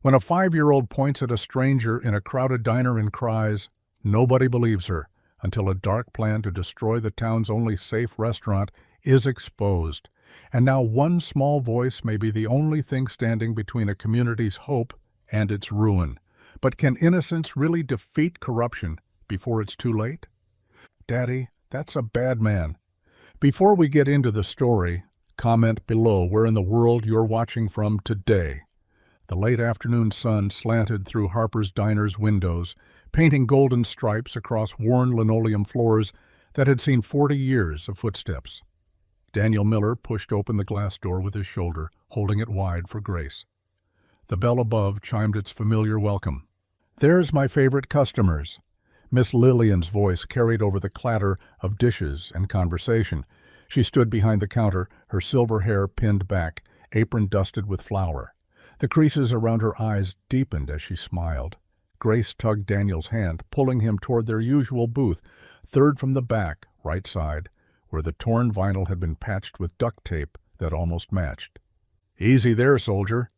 When a 5-year-old points at a stranger in a crowded diner and cries, nobody believes her until a dark plan to destroy the town's only safe restaurant is exposed. And now one small voice may be the only thing standing between a community's hope and its ruin. But can innocence really defeat corruption before it's too late? Daddy, that's a bad man. Before we get into the story, comment below where in the world you're watching from today. The late afternoon sun slanted through Harper's Diner's windows, painting golden stripes across worn linoleum floors that had seen 40 years of footsteps. Daniel Miller pushed open the glass door with his shoulder, holding it wide for Grace. The bell above chimed its familiar welcome. "There's my favorite customers." Miss Lillian's voice carried over the clatter of dishes and conversation. She stood behind the counter, her silver hair pinned back, apron dusted with flour. The creases around her eyes deepened as she smiled. Grace tugged Daniel's hand, pulling him toward their usual booth, third from the back, right side, where the torn vinyl had been patched with duct tape that almost matched. "Easy there, soldier."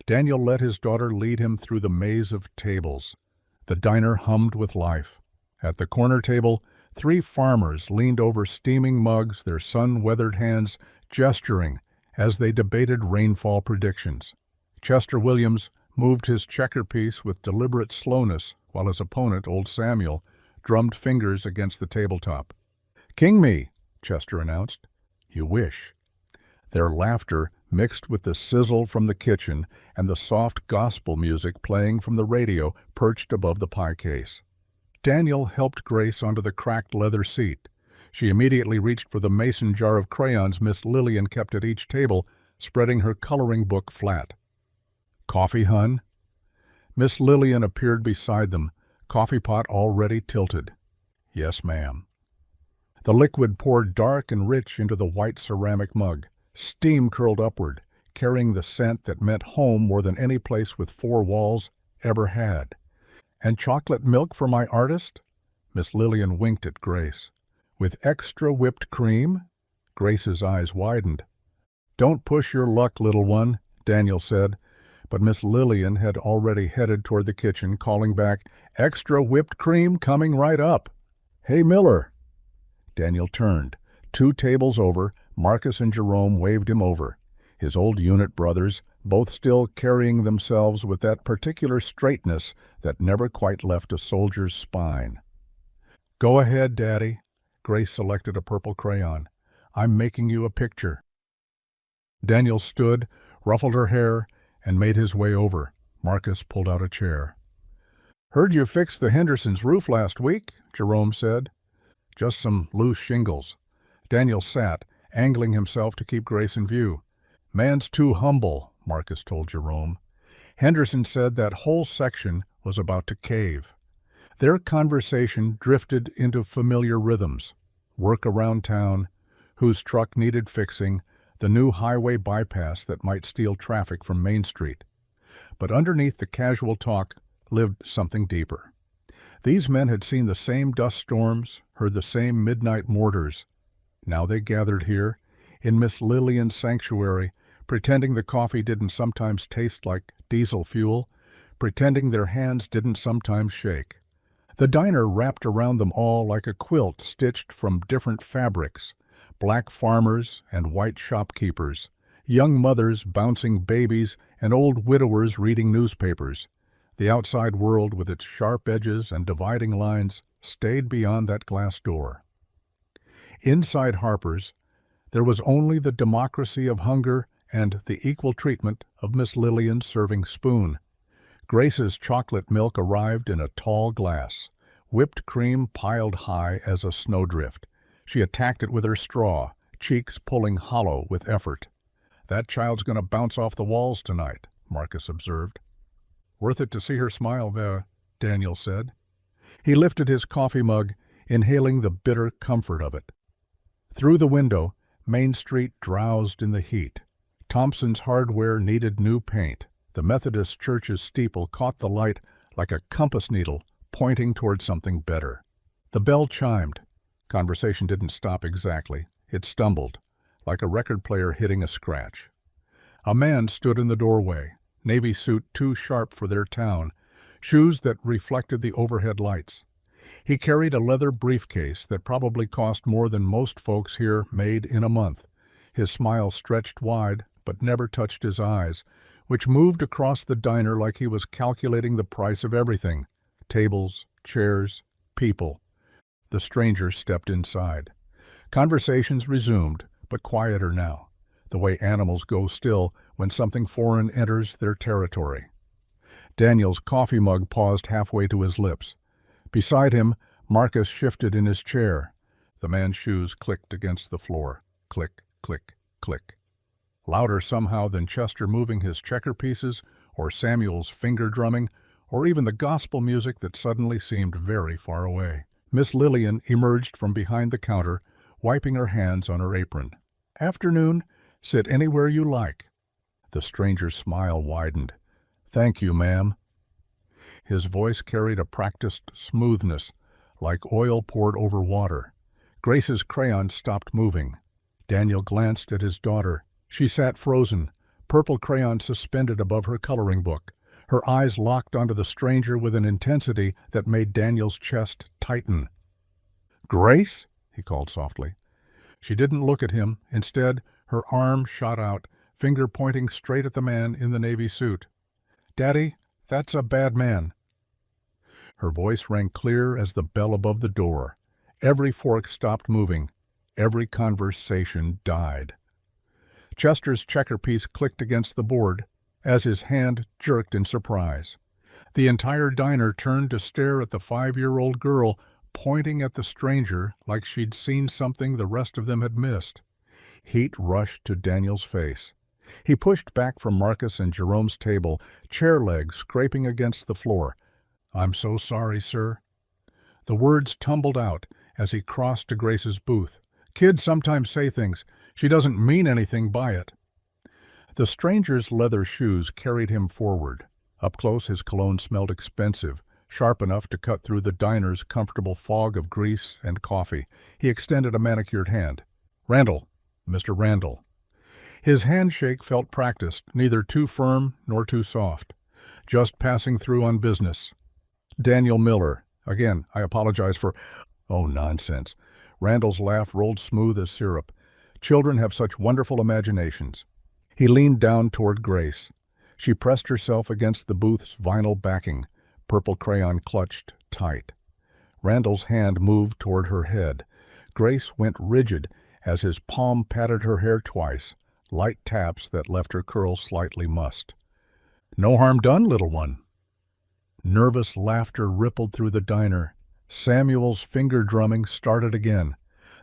Daniel let his daughter lead him through the maze of tables. The diner hummed with life. At the corner table, 3 farmers leaned over steaming mugs, their sun-weathered hands gesturing as they debated rainfall predictions. Chester Williams moved his checker piece with deliberate slowness while his opponent, old Samuel, drummed fingers against the tabletop. "King me," Chester announced. "You wish." Their laughter mixed with the sizzle from the kitchen and the soft gospel music playing from the radio perched above the pie case. Daniel helped Grace onto the cracked leather seat. She immediately reached for the mason jar of crayons Miss Lillian kept at each table, spreading her coloring book flat. "Coffee, hun?" Miss Lillian appeared beside them, coffee pot already tilted. "Yes, ma'am." The liquid poured dark and rich into the white ceramic mug. Steam curled upward, carrying the scent that meant home more than any place with 4 walls ever had. "And chocolate milk for my artist?" Miss Lillian winked at Grace. "With extra whipped cream?" Grace's eyes widened. "Don't push your luck, little one," Daniel said, but Miss Lillian had already headed toward the kitchen, calling back, "Extra whipped cream coming right up." "Hey, Miller." Daniel turned. 2 tables over, Marcus and Jerome waved him over. His old unit brothers, both still carrying themselves with that particular straightness that never quite left a soldier's spine. "Go ahead, Daddy." Grace selected a purple crayon. "I'm making you a picture." Daniel stood, ruffled her hair, and made his way over. Marcus pulled out a chair. "Heard you fixed the Hendersons' roof last week," Jerome said. "Just some loose shingles." Daniel sat, angling himself to keep Grace in view. "Man's too humble," Marcus told Jerome. Henderson said that whole section was about to cave. Their conversation drifted into familiar rhythms. Work around town, whose truck needed fixing, the new highway bypass that might steal traffic from Main Street. But underneath the casual talk lived something deeper. These men had seen the same dust storms, heard the same midnight mortars. Now they gathered here, in Miss Lillian's sanctuary, pretending the coffee didn't sometimes taste like diesel fuel, pretending their hands didn't sometimes shake. The diner wrapped around them all like a quilt stitched from different fabrics, black farmers and white shopkeepers, young mothers bouncing babies and old widowers reading newspapers. The outside world, with its sharp edges and dividing lines, stayed beyond that glass door. Inside Harper's, there was only the democracy of hunger and the equal treatment of Miss Lillian's serving spoon. Grace's chocolate milk arrived in a tall glass, whipped cream piled high as a snowdrift. She attacked it with her straw, cheeks pulling hollow with effort. "That child's going to bounce off the walls tonight," Marcus observed. "Worth it to see her smile, Daniel said. He lifted his coffee mug, inhaling the bitter comfort of it. Through the window, Main Street drowsed in the heat. Thompson's Hardware needed new paint. The Methodist Church's steeple caught the light like a compass needle pointing toward something better. The bell chimed. Conversation didn't stop exactly. It stumbled, like a record player hitting a scratch. A man stood in the doorway, navy suit too sharp for their town, shoes that reflected the overhead lights. He carried a leather briefcase that probably cost more than most folks here made in a month. His smile stretched wide, but never touched his eyes, which moved across the diner like he was calculating the price of everything: tables, chairs, people. The stranger stepped inside. Conversations resumed, but quieter now, the way animals go still when something foreign enters their territory. Daniel's coffee mug paused halfway to his lips. Beside him, Marcus shifted in his chair. The man's shoes clicked against the floor. Click, click, click. Louder somehow than Chester moving his checker pieces, or Samuel's finger drumming, or even the gospel music that suddenly seemed very far away. Miss Lillian emerged from behind the counter, wiping her hands on her apron. "Afternoon. Sit anywhere you like." The stranger's smile widened. "Thank you, ma'am." His voice carried a practiced smoothness, like oil poured over water. Grace's crayon stopped moving. Daniel glanced at his daughter. She sat frozen, purple crayon suspended above her coloring book. Her eyes locked onto the stranger with an intensity that made Daniel's chest tighten. "Grace?" he called softly. She didn't look at him. Instead, her arm shot out, finger pointing straight at the man in the navy suit. "Daddy, that's a bad man." Her voice rang clear as the bell above the door. Every fork stopped moving. Every conversation died. Chester's checker piece clicked against the board as his hand jerked in surprise. The entire diner turned to stare at the 5-year-old girl, pointing at the stranger like she'd seen something the rest of them had missed. Heat rushed to Daniel's face. He pushed back from Marcus and Jerome's table, chair legs scraping against the floor. "I'm so sorry, sir." The words tumbled out as he crossed to Grace's booth. "Kids sometimes say things. She doesn't mean anything by it." The stranger's leather shoes carried him forward. Up close, his cologne smelled expensive, sharp enough to cut through the diner's comfortable fog of grease and coffee. He extended a manicured hand. "Randall, Mr. Randall." His handshake felt practiced, neither too firm nor too soft. "Just passing through on business." "Daniel Miller. Again, I apologize for—" "Oh, nonsense." Randall's laugh rolled smooth as syrup. Children have such wonderful imaginations. He leaned down toward Grace. She pressed herself against the booth's vinyl backing, purple crayon clutched tight. Randall's hand moved toward her head. Grace went rigid as his palm patted her hair twice, light taps that left her curls slightly mussed. "No harm done, little one." Nervous laughter rippled through the diner. Samuel's finger drumming started again.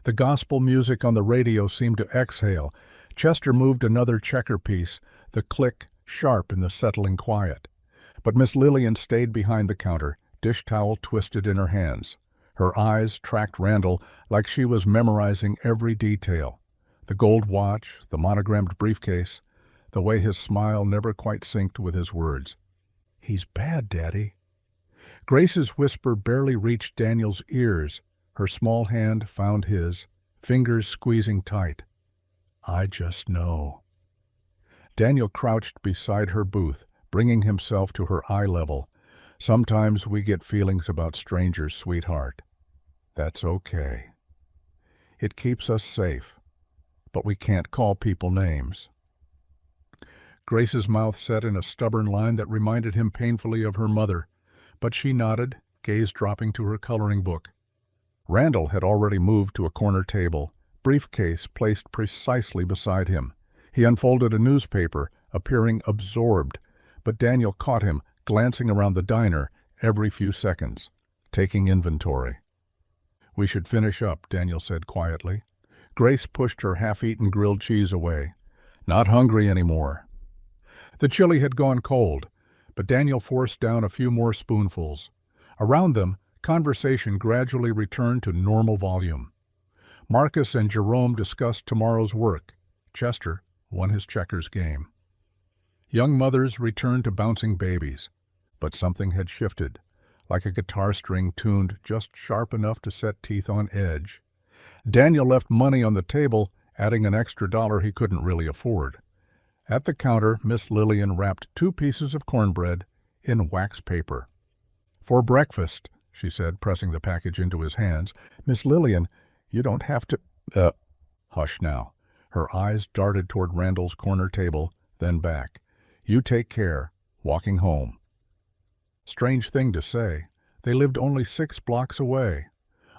The gospel music on the radio seemed to exhale. Chester moved another checker piece, the click sharp in the settling quiet. But Miss Lillian stayed behind the counter, dish towel twisted in her hands. Her eyes tracked Randall like she was memorizing every detail. The gold watch, the monogrammed briefcase, the way his smile never quite synced with his words. "He's bad, Daddy." Grace's whisper barely reached Daniel's ears. Her small hand found his, fingers squeezing tight. "I just know." Daniel crouched beside her booth, bringing himself to her eye level. "Sometimes we get feelings about strangers, sweetheart. That's okay. It keeps us safe, but we can't call people names." Grace's mouth set in a stubborn line that reminded him painfully of her mother, but she nodded, gaze dropping to her coloring book. Randall had already moved to a corner table, briefcase placed precisely beside him. He unfolded a newspaper, appearing absorbed, but Daniel caught him, glancing around the diner every few seconds, taking inventory. "We should finish up," Daniel said quietly. Grace pushed her half-eaten grilled cheese away. "Not hungry anymore." The chili had gone cold, but Daniel forced down a few more spoonfuls. Around them, conversation gradually returned to normal volume. Marcus and Jerome discussed tomorrow's work. Chester won his checkers game. Young mothers returned to bouncing babies, but something had shifted, like a guitar string tuned just sharp enough to set teeth on edge. Daniel left money on the table, adding an extra $1 he couldn't really afford. At the counter, Miss Lillian wrapped 2 pieces of cornbread in wax paper. "For breakfast," she said, pressing the package into his hands. "Miss Lillian, you don't have to—" Hush now. Her eyes darted toward Randall's corner table, then back. "You take care, walking home." Strange thing to say. They lived only 6 blocks away,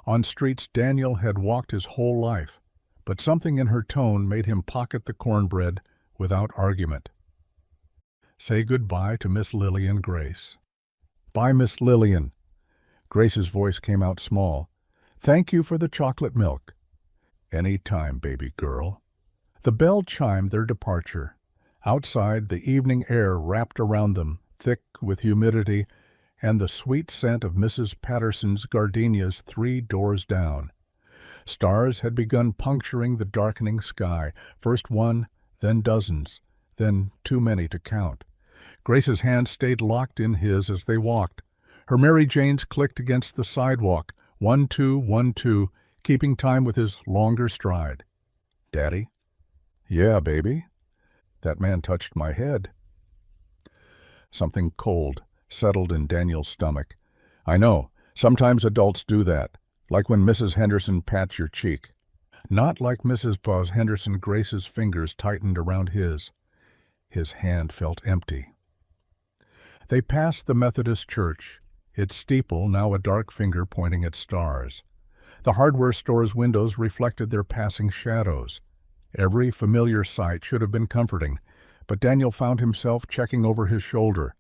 on streets Daniel had walked his whole life, but something in her tone made him pocket the cornbread without argument. "Say goodbye to Miss Lillian, Grace." "Bye, Miss Lillian." Grace's voice came out small. "Thank you for the chocolate milk." "Any time, baby girl." The bell chimed their departure. Outside, the evening air wrapped around them, thick with humidity and the sweet scent of Mrs. Patterson's gardenias 3 doors down. Stars had begun puncturing the darkening sky, first one, then dozens, then too many to count. Grace's hand stayed locked in his as they walked. Her Mary Janes clicked against the sidewalk, 1-2, 1-2, keeping time with his longer stride. "Daddy?" "Yeah, baby." That man touched my head. Something cold settled in Daniel's stomach. "I know. Sometimes adults do that, like when Mrs. Henderson pats your cheek." Not like Mrs. Buzz Henderson. Grace's fingers tightened around his. His hand felt empty. They passed the Methodist church, its steeple now a dark finger pointing at stars. The hardware store's windows reflected their passing shadows. Every familiar sight should have been comforting, but Daniel found himself checking over his shoulder.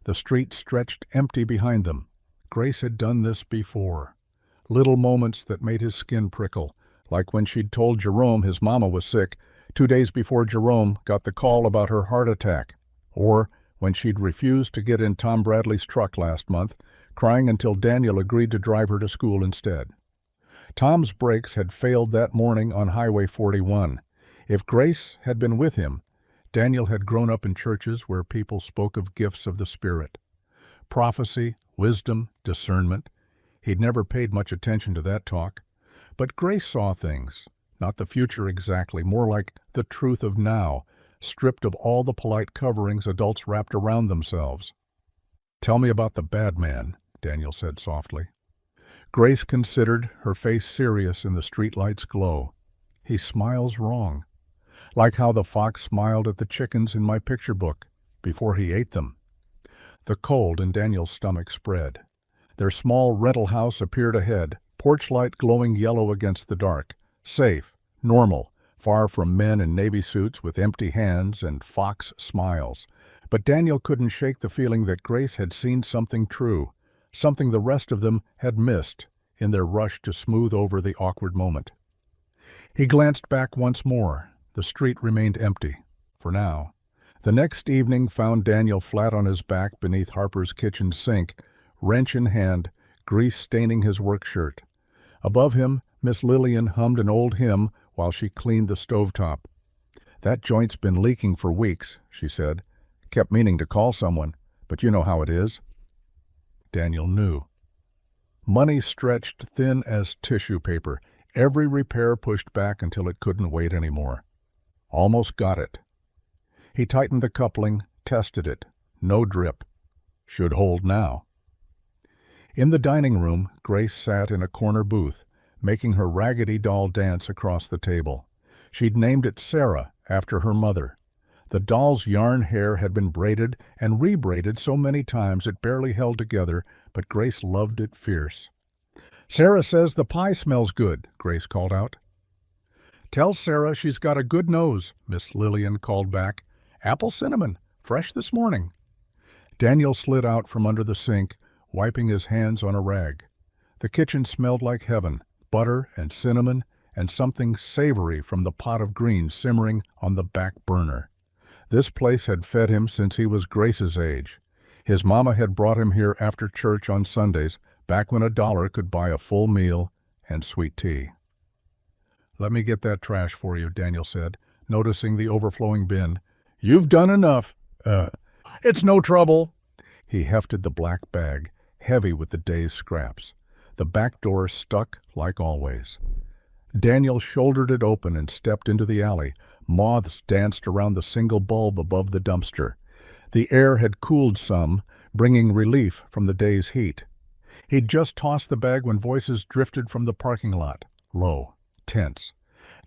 The street stretched empty behind them. Grace had done this before. Little moments that made his skin prickle, like when she'd told Jerome his mama was sick 2 days before Jerome got the call about her heart attack, or when she'd refused to get in Tom Bradley's truck last month, crying until Daniel agreed to drive her to school instead. Tom's brakes had failed that morning on Highway 41. If Grace had been with him, Daniel had grown up in churches where people spoke of gifts of the Spirit. Prophecy, wisdom, discernment. He'd never paid much attention to that talk. But Grace saw things, not the future exactly, more like the truth of now, stripped of all the polite coverings adults wrapped around themselves. "Tell me about the bad man," Daniel said softly. Grace considered, her face serious in the streetlight's glow. "He smiles wrong. Like how the fox smiled at the chickens in my picture book before he ate them." The cold in Daniel's stomach spread. Their small rental house appeared ahead, porch light glowing yellow against the dark. Safe, normal, far from men in navy suits with empty hands and fox smiles. But Daniel couldn't shake the feeling that Grace had seen something true, something the rest of them had missed in their rush to smooth over the awkward moment. He glanced back once more. The street remained empty, for now. The next evening found Daniel flat on his back beneath Harper's kitchen sink, wrench in hand, grease staining his work shirt. Above him, Miss Lillian hummed an old hymn while she cleaned the stovetop. "That joint's been leaking for weeks," she said. "Kept meaning to call someone, but you know how it is." Daniel knew. Money stretched thin as tissue paper, every repair pushed back until it couldn't wait anymore. Almost got it. He tightened the coupling, tested it. No drip. Should hold now. In the dining room, Grace sat in a corner booth, making her Raggedy doll dance across the table. She'd named it Sarah, after her mother. The doll's yarn hair had been braided and rebraided so many times it barely held together, but Grace loved it fierce. "Sarah says the pie smells good," Grace called out. "Tell Sarah she's got a good nose," Miss Lillian called back. "Apple cinnamon, fresh this morning." Daniel slid out from under the sink, wiping his hands on a rag. The kitchen smelled like heaven, butter and cinnamon and something savory from the pot of greens simmering on the back burner. This place had fed him since he was Grace's age. His mama had brought him here after church on Sundays, back when $1 could buy a full meal and sweet tea. "Let me get that trash for you," Daniel said, noticing the overflowing bin. "You've done enough." It's no trouble." He hefted the black bag, heavy with the day's scraps. The back door stuck like always. Daniel shouldered it open and stepped into the alley, Moths danced around the single bulb above the dumpster. The air had cooled some, bringing relief from the day's heat. He'd just tossed the bag when voices drifted from the parking lot, low, tense.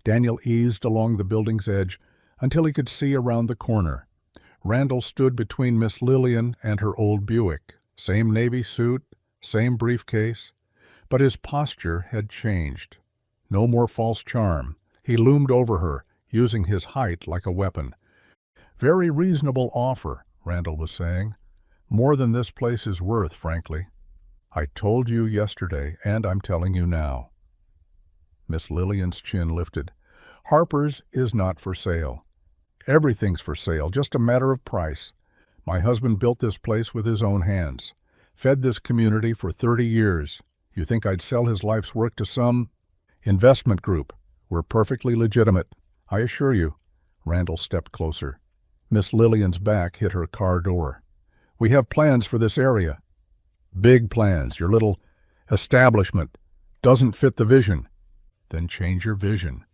Daniel eased along the building's edge until he could see around the corner. Randall stood between Miss Lillian and her old Buick. Same navy suit, same briefcase, but his posture had changed. No more false charm. He loomed over her, using his height like a weapon. "Very reasonable offer," Randall was saying. "More than this place is worth, frankly. I told you yesterday, and I'm telling you now." Miss Lillian's chin lifted. "Harper's is not for sale. Everything's for sale, just a matter of price. My husband built this place with his own hands. Fed this community for 30 years. You think I'd sell his life's work to some investment group? We're perfectly legitimate, I assure you." Randall stepped closer. Miss Lillian's back hit her car door. "We have plans for this area." "Big plans. Your little establishment doesn't fit the vision." "Then change your vision."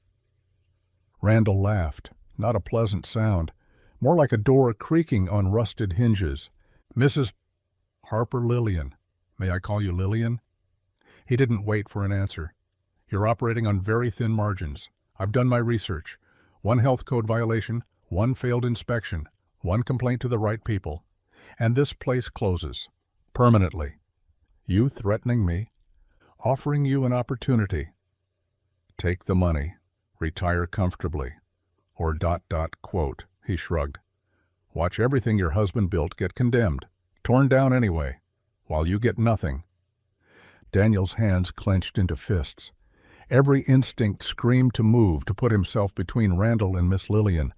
Randall laughed. Not a pleasant sound. More like a door creaking on rusted hinges. "Mrs. Harper Lillian. May I call you Lillian?" He didn't wait for an answer. "You're operating on very thin margins. I've done my research. One health code violation, one failed inspection, one complaint to the right people. And this place closes. Permanently. You threatening me? Offering you an opportunity. Take the money. Retire comfortably. Or ... quote, he shrugged. Watch everything your husband built get condemned. Torn down anyway. While you get nothing." Daniel's hands clenched into fists. Every instinct screamed to move, to put himself between Randall and Miss Lillian.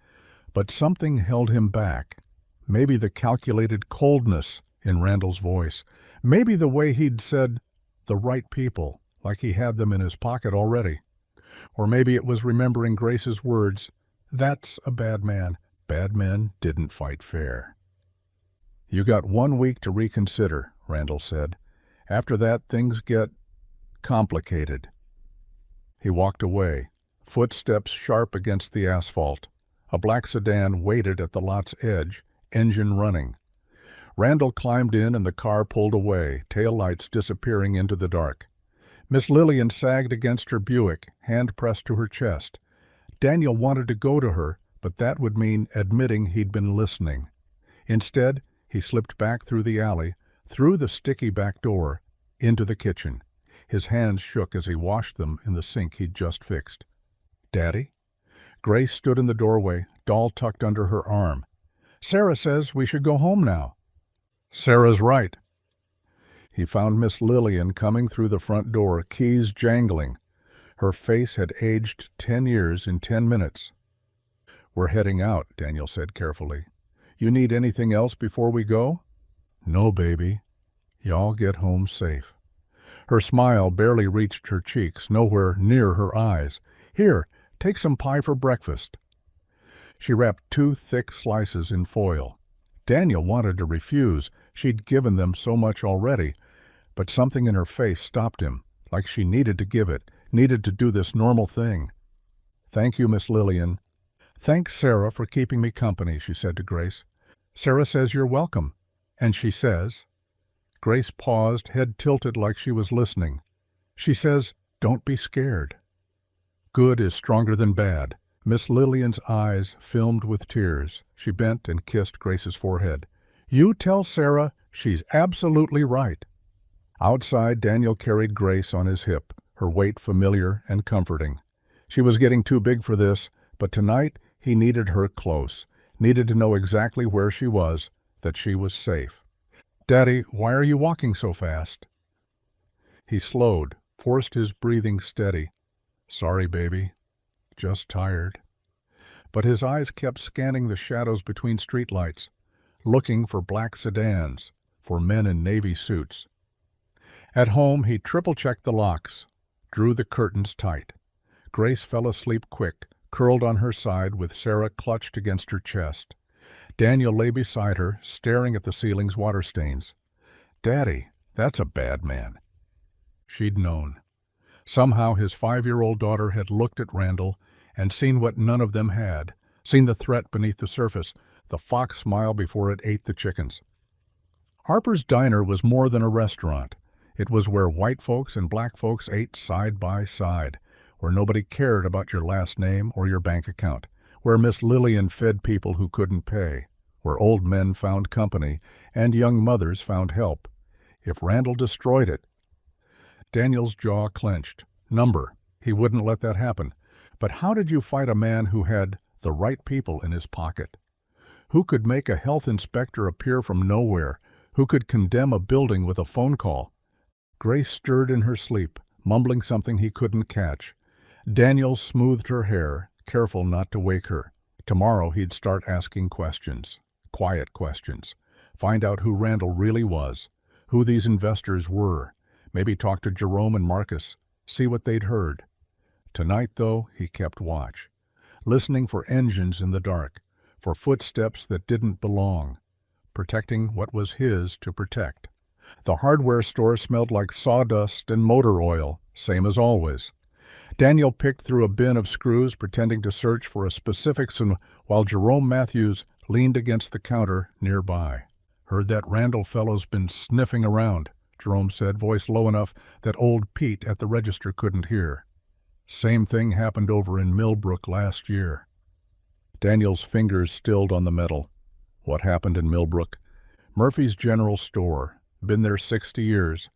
But something held him back. Maybe the calculated coldness in Randall's voice. Maybe the way he'd said, "the right people," like he had them in his pocket already. Or maybe it was remembering Grace's words, "That's a bad man. Bad men didn't fight fair." "You got 1 week to reconsider," Randall said. "After that, things get complicated." He walked away, footsteps sharp against the asphalt. A black sedan waited at the lot's edge, engine running. Randall climbed in and the car pulled away, taillights disappearing into the dark. Miss Lillian sagged against her Buick, hand pressed to her chest. Daniel wanted to go to her, but that would mean admitting he'd been listening. Instead, he slipped back through the alley, through the sticky back door, into the kitchen. His hands shook as he washed them in the sink he'd just fixed. "Daddy?" Grace stood in the doorway, doll tucked under her arm. "Sarah says we should go home now." "Sarah's right." He found Miss Lillian coming through the front door, keys jangling. Her face had aged 10 years in 10 minutes. "We're heading out," Daniel said carefully. "You need anything else before we go?" "No, baby. Y'all get home safe." Her smile barely reached her cheeks, nowhere near her eyes. "Here, take some pie for breakfast." She wrapped 2 thick slices in foil. Daniel wanted to refuse. She'd given them so much already. But something in her face stopped him, like she needed to give it, needed to do this normal thing. "Thank you, Miss Lillian." "Thanks, Sarah, for keeping me company," she said to Grace. "Sarah says you're welcome. And she says..." Grace paused, head tilted like she was listening. "She says, don't be scared. Good is stronger than bad." Miss Lillian's eyes filmed with tears. She bent and kissed Grace's forehead. "You tell Sarah she's absolutely right." Outside, Daniel carried Grace on his hip, her weight familiar and comforting. She was getting too big for this, but tonight he needed her close, needed to know exactly where she was, that she was safe. "Daddy, why are you walking so fast?" He slowed, forced his breathing steady. "Sorry, baby. Just tired." But his eyes kept scanning the shadows between streetlights, looking for black sedans, for men in navy suits. At home, he triple-checked the locks, drew the curtains tight. Grace fell asleep quick, curled on her side with Sarah clutched against her chest. Daniel lay beside her, staring at the ceiling's water stains. "Daddy, that's a bad man." She'd known. Somehow his 5-year-old daughter had looked at Randall and seen what none of them had, seen the threat beneath the surface, the fox smile before it ate the chickens. Harper's Diner was more than a restaurant. It was where white folks and black folks ate side by side, where nobody cared about your last name or your bank account, where Miss Lillian fed people who couldn't pay, where old men found company and young mothers found help. If Randall destroyed it— Daniel's jaw clenched. Number. He wouldn't let that happen. But how did you fight a man who had the right people in his pocket? Who could make a health inspector appear from nowhere? Who could condemn a building with a phone call? Grace stirred in her sleep, mumbling something he couldn't catch. Daniel smoothed her hair, careful not to wake her. Tomorrow he'd start asking questions. Quiet questions. Find out who Randall really was, who these investors were. Maybe talk to Jerome and Marcus, see what they'd heard. Tonight, though, he kept watch, listening for engines in the dark, for footsteps that didn't belong, protecting what was his to protect. The hardware store smelled like sawdust and motor oil, same as always. Daniel picked through a bin of screws, pretending to search for a specific while Jerome Matthews leaned against the counter nearby. Heard that Randall fellow's been sniffing around, Jerome said, voice low enough that old Pete at the register couldn't hear. Same thing happened over in Millbrook last year. Daniel's fingers stilled on the metal. What happened in Millbrook? Murphy's General Store. Been there 60 years.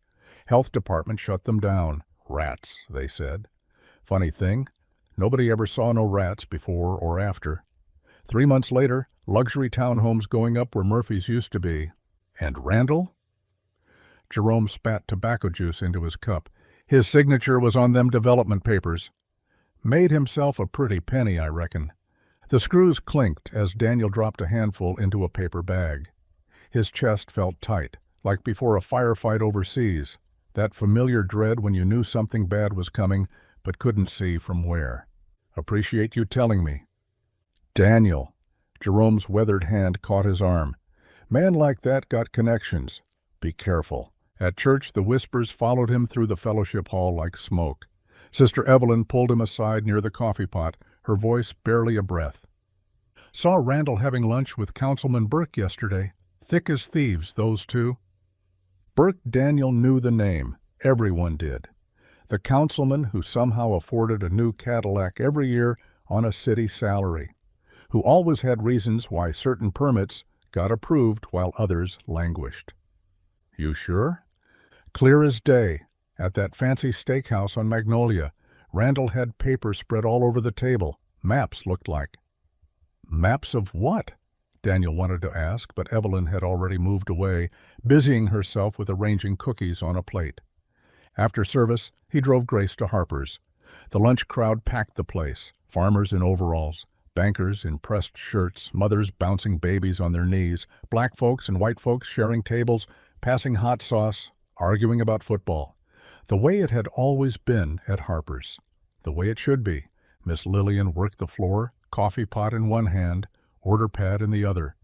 Health department shut them down. Rats, they said. Funny thing, nobody ever saw no rats before or after. 3 months later, luxury townhomes going up where Murphy's used to be. And Randall? Jerome spat tobacco juice into his cup. His signature was on them development papers. Made himself a pretty penny, I reckon. The screws clinked as Daniel dropped a handful into a paper bag. His chest felt tight, like before a firefight overseas, that familiar dread when you knew something bad was coming but couldn't see from where. Appreciate you telling me. Daniel. Jerome's weathered hand caught his arm. Man like that got connections. Be careful. At church, the whispers followed him through the fellowship hall like smoke. Sister Evelyn pulled him aside near the coffee pot, her voice barely a breath. Saw Randall having lunch with Councilman Burke yesterday. Thick as thieves, those two. Burke Daniel knew the name. Everyone did. The councilman who somehow afforded a new Cadillac every year on a city salary, who always had reasons why certain permits got approved while others languished. You sure? Clear as day. At that fancy steakhouse on Magnolia, Randall had paper spread all over the table. Maps looked like. Maps of what? Daniel wanted to ask, but Evelyn had already moved away, busying herself with arranging cookies on a plate. After service, he drove Grace to Harper's. The lunch crowd packed the place, farmers in overalls, bankers in pressed shirts, mothers bouncing babies on their knees, black folks and white folks sharing tables, passing hot sauce, arguing about football. The way it had always been at Harper's. The way it should be. Miss Lillian worked the floor, coffee pot in one hand, order pad in the other.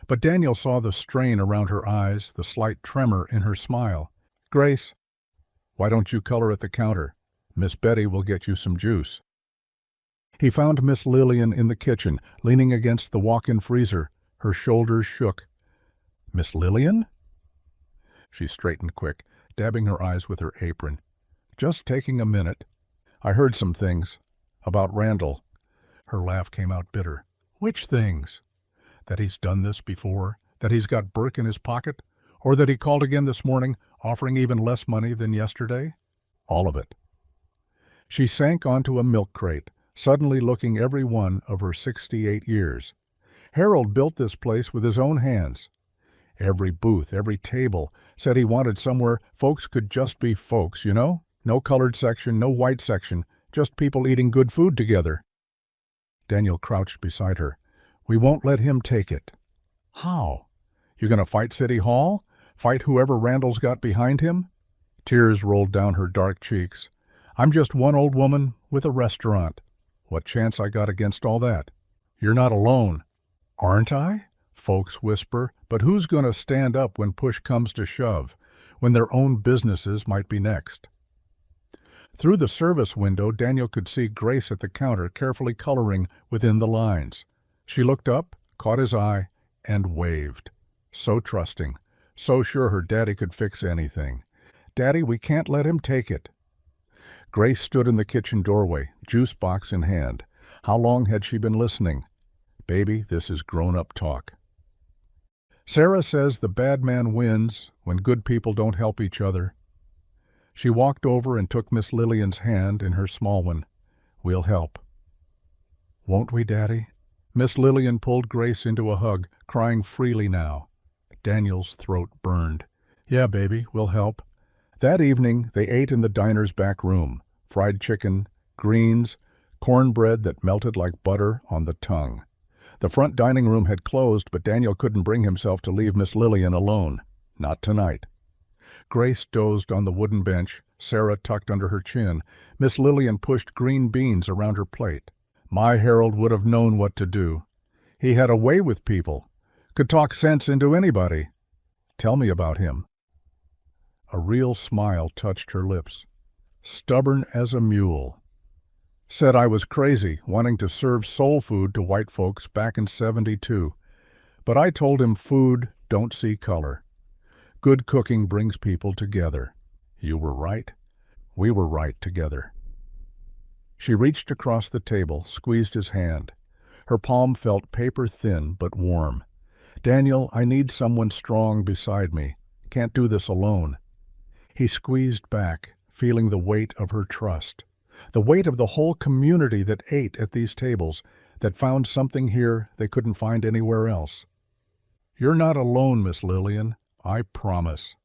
But Daniel saw the strain around her eyes, the slight tremor in her smile. Grace, why don't you color at the counter? Miss Betty will get you some juice. He found Miss Lillian in the kitchen, leaning against the walk-in freezer. Her shoulders shook. Miss Lillian? She straightened quick, dabbing her eyes with her apron. Just taking a minute. I heard some things. About Randall. Her laugh came out bitter. Which things? That he's done this before? That he's got Burke in his pocket? Or that he called again this morning, offering even less money than yesterday? All of it. She sank onto a milk crate, suddenly looking every one of her 68 years. Harold built this place with his own hands. Every booth, every table, said he wanted somewhere folks could just be folks, you know? No colored section, no white section, just people eating good food together. Daniel crouched beside her. We won't let him take it. How? You gonna fight City Hall? Fight whoever Randall's got behind him? Tears rolled down her dark cheeks. I'm just one old woman with a restaurant. What chance I got against all that? You're not alone. Aren't I? Folks whisper, but who's going to stand up when push comes to shove, when their own businesses might be next? Through the service window, Daniel could see Grace at the counter carefully coloring within the lines. She looked up, caught his eye, and waved. So trusting, so sure her daddy could fix anything. "Daddy, we can't let him take it." Grace stood in the kitchen doorway, juice box in hand. How long had she been listening? "Baby, this is grown-up talk." "Sarah says the bad man wins when good people don't help each other." She walked over and took Miss Lillian's hand in her small one. "We'll help." "Won't we, Daddy?" Miss Lillian pulled Grace into a hug, crying freely now. Daniel's throat burned. "Yeah, baby, we'll help." That evening, they ate in the diner's back room. Fried chicken, greens, cornbread that melted like butter on the tongue. The front dining room had closed, but Daniel couldn't bring himself to leave Miss Lillian alone. Not tonight. Grace dozed on the wooden bench, Sarah tucked under her chin. Miss Lillian pushed green beans around her plate. My Harold would have known what to do. He had a way with people. Could talk sense into anybody. "Tell me about him." A real smile touched her lips. "Stubborn as a mule. Said I was crazy, wanting to serve soul food to white folks back in '72. But I told him food don't see color. Good cooking brings people together. You were right. We were right together." She reached across the table, squeezed his hand. Her palm felt paper-thin but warm. "Daniel, I need someone strong beside me. Can't do this alone." He squeezed back, feeling the weight of her trust. The weight of the whole community that ate at these tables, that found something here they couldn't find anywhere else. "You're not alone, Miss Lillian, I promise."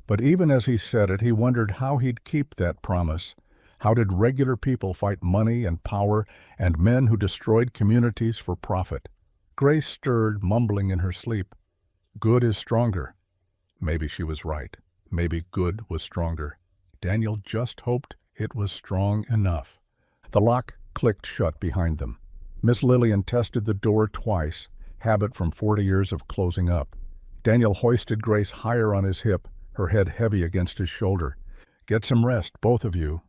But even as he said it, he wondered how he'd keep that promise. How did regular people fight money and power and men who destroyed communities for profit? Grace stirred, mumbling in her sleep. Good is stronger. Maybe she was right. Maybe good was stronger. Daniel just hoped it was strong enough. The lock clicked shut behind them. Miss Lillian tested the door twice, habit from 40 years of closing up. Daniel hoisted Grace higher on his hip, her head heavy against his shoulder. "Get some rest, both of you."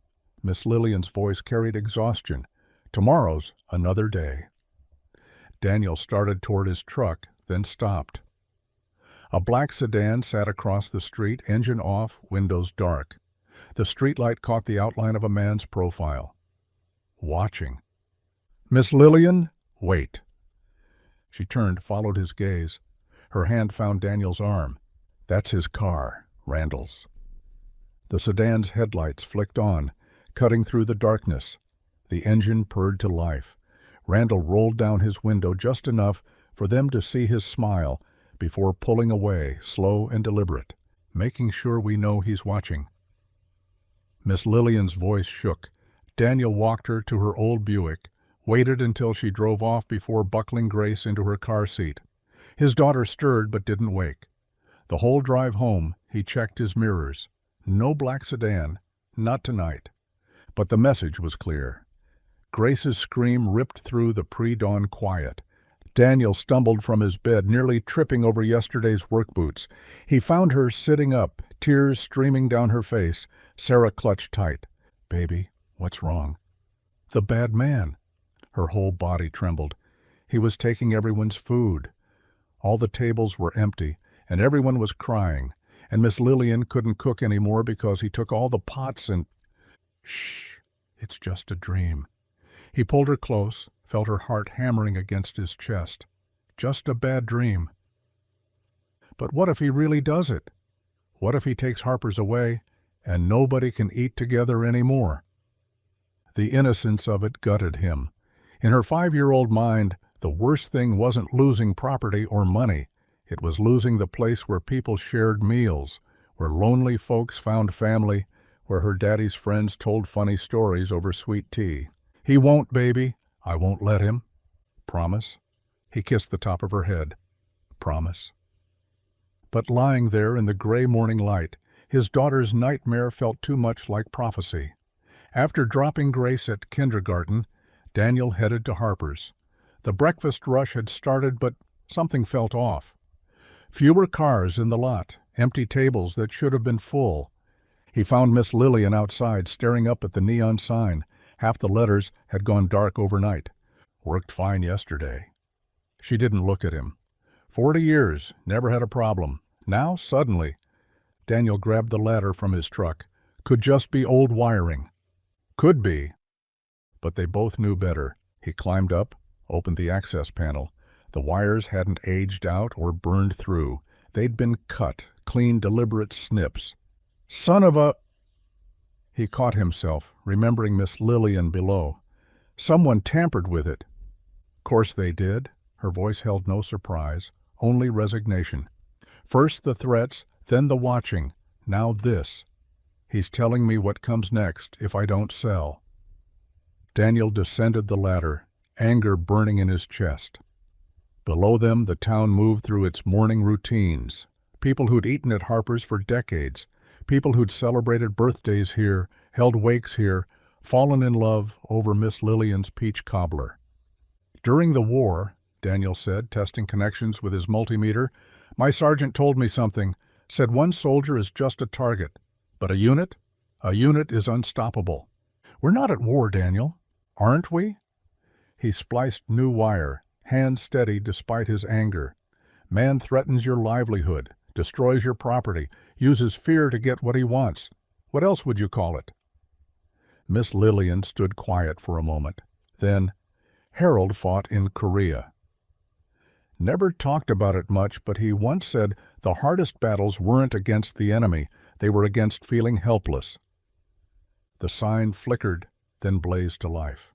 Miss Lillian's voice carried exhaustion. "Tomorrow's another day." Daniel started toward his truck, then stopped. A black sedan sat across the street, engine off, windows dark. The streetlight caught the outline of a man's profile. Watching. "Miss Lillian, wait." She turned, followed his gaze. Her hand found Daniel's arm. "That's his car, Randall's." The sedan's headlights flicked on, cutting through the darkness. The engine purred to life. Randall rolled down his window just enough for them to see his smile before pulling away, slow and deliberate, "Making sure we know he's watching." Miss Lillian's voice shook. Daniel walked her to her old Buick, waited until she drove off before buckling Grace into her car seat. His daughter stirred but didn't wake. The whole drive home, he checked his mirrors. No black sedan, not tonight. But the message was clear. Grace's scream ripped through the pre-dawn quiet. Daniel stumbled from his bed, nearly tripping over yesterday's work boots. He found her sitting up, tears streaming down her face. Sarah clutched tight. "Baby, what's wrong?" "The bad man." Her whole body trembled. He was taking everyone's food. All the tables were empty, and everyone was crying. And Miss Lillian couldn't cook anymore because he took all the pots and... "Shh, it's just a dream." He pulled her close, felt her heart hammering against his chest. Just a bad dream. But what if he really does it? What if he takes Harper's away and nobody can eat together anymore? The innocence of it gutted him. In her 5-year-old mind, the worst thing wasn't losing property or money. It was losing the place where people shared meals, where lonely folks found family, where her daddy's friends told funny stories over sweet tea. "He won't, baby. I won't let him." "Promise?" He kissed the top of her head. "Promise." But lying there in the gray morning light, his daughter's nightmare felt too much like prophecy. After dropping Grace at kindergarten, Daniel headed to Harper's. The breakfast rush had started, but something felt off. Fewer cars in the lot, empty tables that should have been full. He found Miss Lillian outside, staring up at the neon sign. Half the letters had gone dark overnight. "Worked fine yesterday." She didn't look at him. 40 years, never had a problem. Now, suddenly, Daniel grabbed the ladder from his truck. Could just be old wiring. Could be. But they both knew better. He climbed up, opened the access panel. The wires hadn't aged out or burned through. They'd been cut, clean, deliberate snips. Son of a... He caught himself, remembering Miss Lillian below. Someone tampered with it. Course they did. Her voice held no surprise, only resignation. First the threats, then the watching, now this. He's telling me what comes next if I don't sell. Daniel descended the ladder, anger burning in his chest. Below them, the town moved through its morning routines. People who'd eaten at Harper's for decades, people who'd celebrated birthdays here, held wakes here, fallen in love over Miss Lillian's peach cobbler. During the war, Daniel said, testing connections with his multimeter, my sergeant told me something, said one soldier is just a target, but a unit is unstoppable. We're not at war, Daniel, aren't we? He spliced new wire, hand steady despite his anger. Man threatens your livelihood, destroys your property, uses fear to get what he wants. What else would you call it? Miss Lillian stood quiet for a moment. Then, Harold fought in Korea. Never talked about it much, but he once said the hardest battles weren't against the enemy, they were against feeling helpless. The sign flickered, then blazed to life.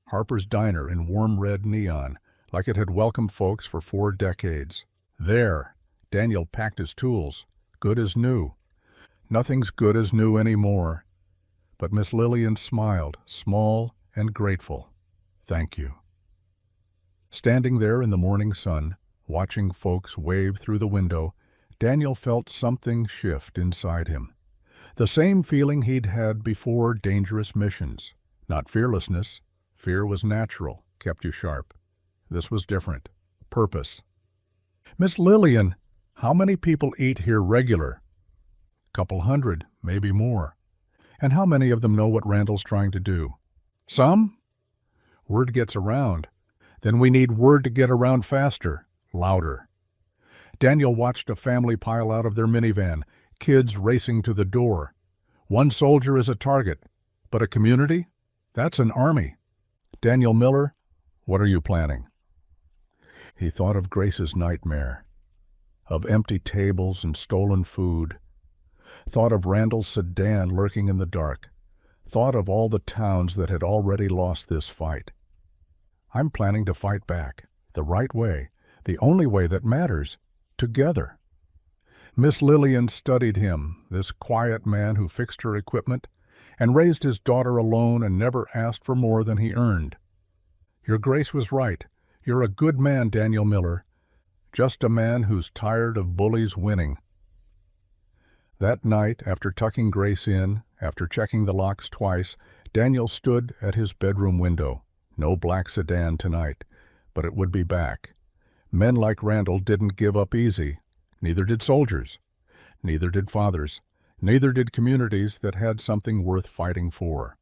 Harper's Diner in warm red neon, like it had welcomed folks for 4 decades. There, Daniel packed his tools, good as new. Nothing's good as new anymore. But Miss Lillian smiled, small and grateful. Thank you. Standing there in the morning sun, watching folks wave through the window, Daniel felt something shift inside him. The same feeling he'd had before dangerous missions. Not fearlessness. Fear was natural, kept you sharp. This was different. Purpose. Miss Lillian, how many people eat here regular? Couple hundred, maybe more. And how many of them know what Randall's trying to do? Some? Word gets around. Then we need word to get around faster, louder. Daniel watched a family pile out of their minivan, kids racing to the door. One soldier is a target, but a community? That's an army. Daniel Miller, what are you planning? He thought of Grace's nightmare, of empty tables and stolen food, thought of Randall's sedan lurking in the dark, thought of all the towns that had already lost this fight. I'm planning to fight back, the right way, the only way that matters, together. Miss Lillian studied him, this quiet man who fixed her equipment and raised his daughter alone and never asked for more than he earned. Your Grace was right. You're a good man, Daniel Miller. Just a man who's tired of bullies winning. That night, after tucking Grace in, after checking the locks twice, Daniel stood at his bedroom window. No black sedan tonight, but it would be back. Men like Randall didn't give up easy. Neither did soldiers. Neither did fathers. Neither did communities that had something worth fighting for.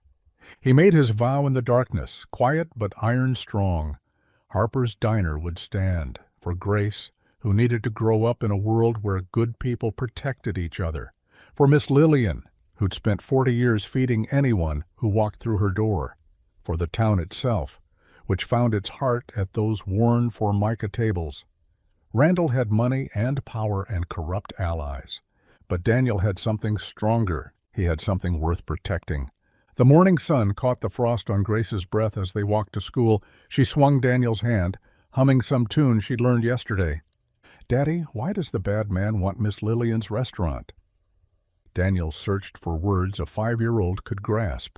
He made his vow in the darkness, quiet but iron strong. Harper's Diner would stand for Grace, who needed to grow up in a world where good people protected each other. For Miss Lillian, who'd spent 40 years feeding anyone who walked through her door. For the town itself, which found its heart at those worn Formica tables. Randall had money and power and corrupt allies. But Daniel had something stronger. He had something worth protecting. The morning sun caught the frost on Grace's breath as they walked to school. She swung Daniel's hand, humming some tune she'd learned yesterday. Daddy, why does the bad man want Miss Lillian's restaurant? Daniel searched for words a 5-year-old could grasp.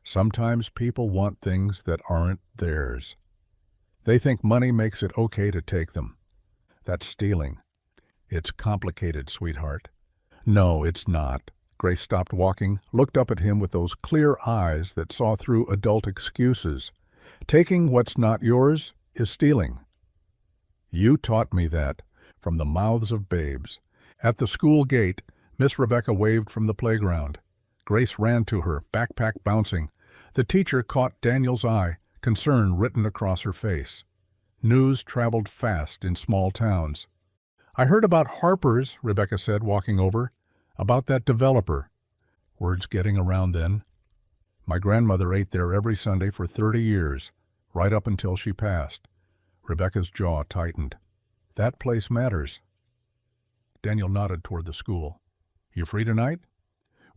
Sometimes people want things that aren't theirs. They think money makes it okay to take them. That's stealing. It's complicated, sweetheart. No, it's not. Grace stopped walking, looked up at him with those clear eyes that saw through adult excuses. Taking what's not yours is stealing. You taught me that, from the mouths of babes. At the school gate, Miss Rebecca waved from the playground. Grace ran to her, backpack bouncing. The teacher caught Daniel's eye, concern written across her face. News traveled fast in small towns. "I heard about Harper's," Rebecca said, walking over. "About that developer." Words getting around then. "My grandmother ate there every Sunday for 30 years, right up until she passed." Rebecca's jaw tightened. "That place matters." Daniel nodded toward the school. "You free tonight?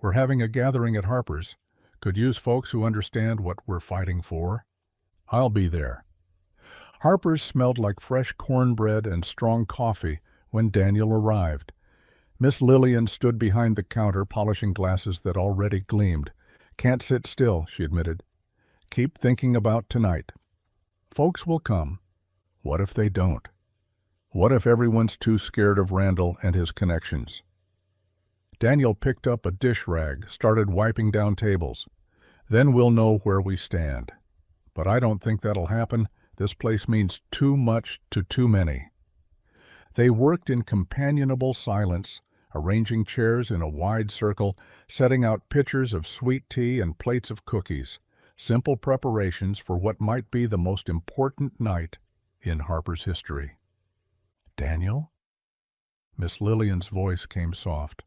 We're having a gathering at Harper's. Could use folks who understand what we're fighting for." "I'll be there." Harper's smelled like fresh cornbread and strong coffee when Daniel arrived. Miss Lillian stood behind the counter polishing glasses that already gleamed. "Can't sit still," she admitted. "Keep thinking about tonight. Folks will come. What if they don't? What if everyone's too scared of Randall and his connections?" Daniel picked up a dish rag, started wiping down tables. "Then we'll know where we stand. But I don't think that'll happen. This place means too much to too many." They worked in companionable silence, arranging chairs in a wide circle, setting out pitchers of sweet tea and plates of cookies, simple preparations for what might be the most important night in Harper's history. "Daniel?" Miss Lillian's voice came soft.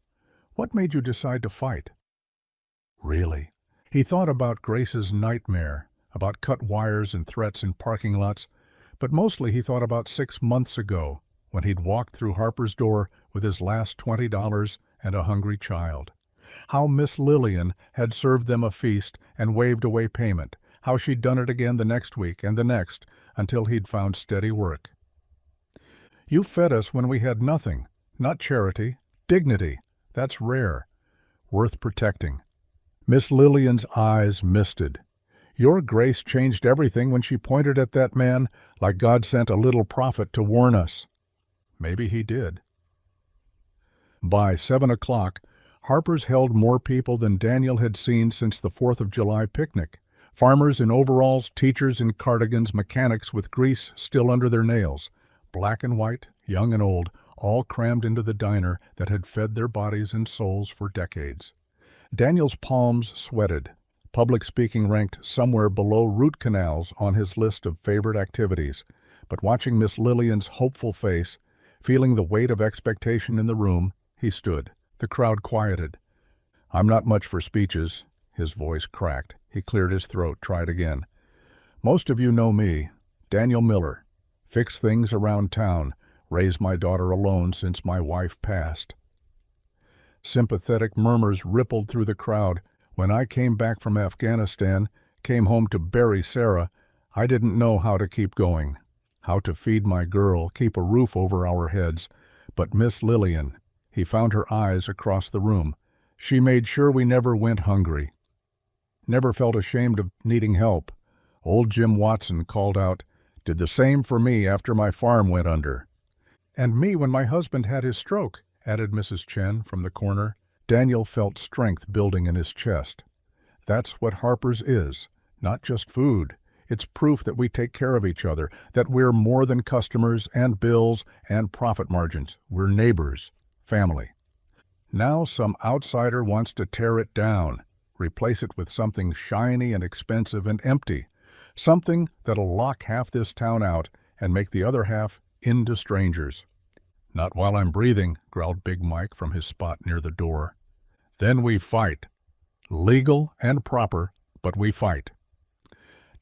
"What made you decide to fight?" "Really?" He thought about Grace's nightmare, about cut wires and threats in parking lots, but mostly he thought about 6 months ago, when he'd walked through Harper's door with his last $20 and a hungry child. How Miss Lillian had served them a feast and waved away payment, how she'd done it again the next week and the next, until he'd found steady work. "You fed us when we had nothing. Not charity. Dignity. That's rare. Worth protecting." Miss Lillian's eyes misted. "Your Grace changed everything when she pointed at that man like God sent a little prophet to warn us." Maybe he did. By 7 o'clock, Harper's held more people than Daniel had seen since the 4th of July picnic. Farmers in overalls, teachers in cardigans, mechanics with grease still under their nails. Black and white, young and old, all crammed into the diner that had fed their bodies and souls for decades. Daniel's palms sweated. Public speaking ranked somewhere below root canals on his list of favorite activities, but watching Miss Lillian's hopeful face, feeling the weight of expectation in the room, he stood. The crowd quieted. "I'm not much for speeches." His voice cracked. He cleared his throat, tried again. "Most of you know me. Daniel Miller. Fix things around town. Raised my daughter alone since my wife passed." Sympathetic murmurs rippled through the crowd. "When I came back from Afghanistan, came home to bury Sarah, I didn't know how to keep going, how to feed my girl, keep a roof over our heads. But Miss Lillian," he found her eyes across the room, "she made sure we never went hungry. Never felt ashamed of needing help. Old Jim Watson called out, 'Did the same for me after my farm went under.'" "And me when my husband had his stroke," added Mrs. Chen from the corner. Daniel felt strength building in his chest. That's what Harper's is, not just food. It's proof that we take care of each other, that we're more than customers and bills and profit margins. We're neighbors, family. Now some outsider wants to tear it down, replace it with something shiny and expensive and empty, something that'll lock half this town out and make the other half into strangers. "Not while I'm breathing," growled Big Mike from his spot near the door. "Then we fight. Legal and proper, but we fight."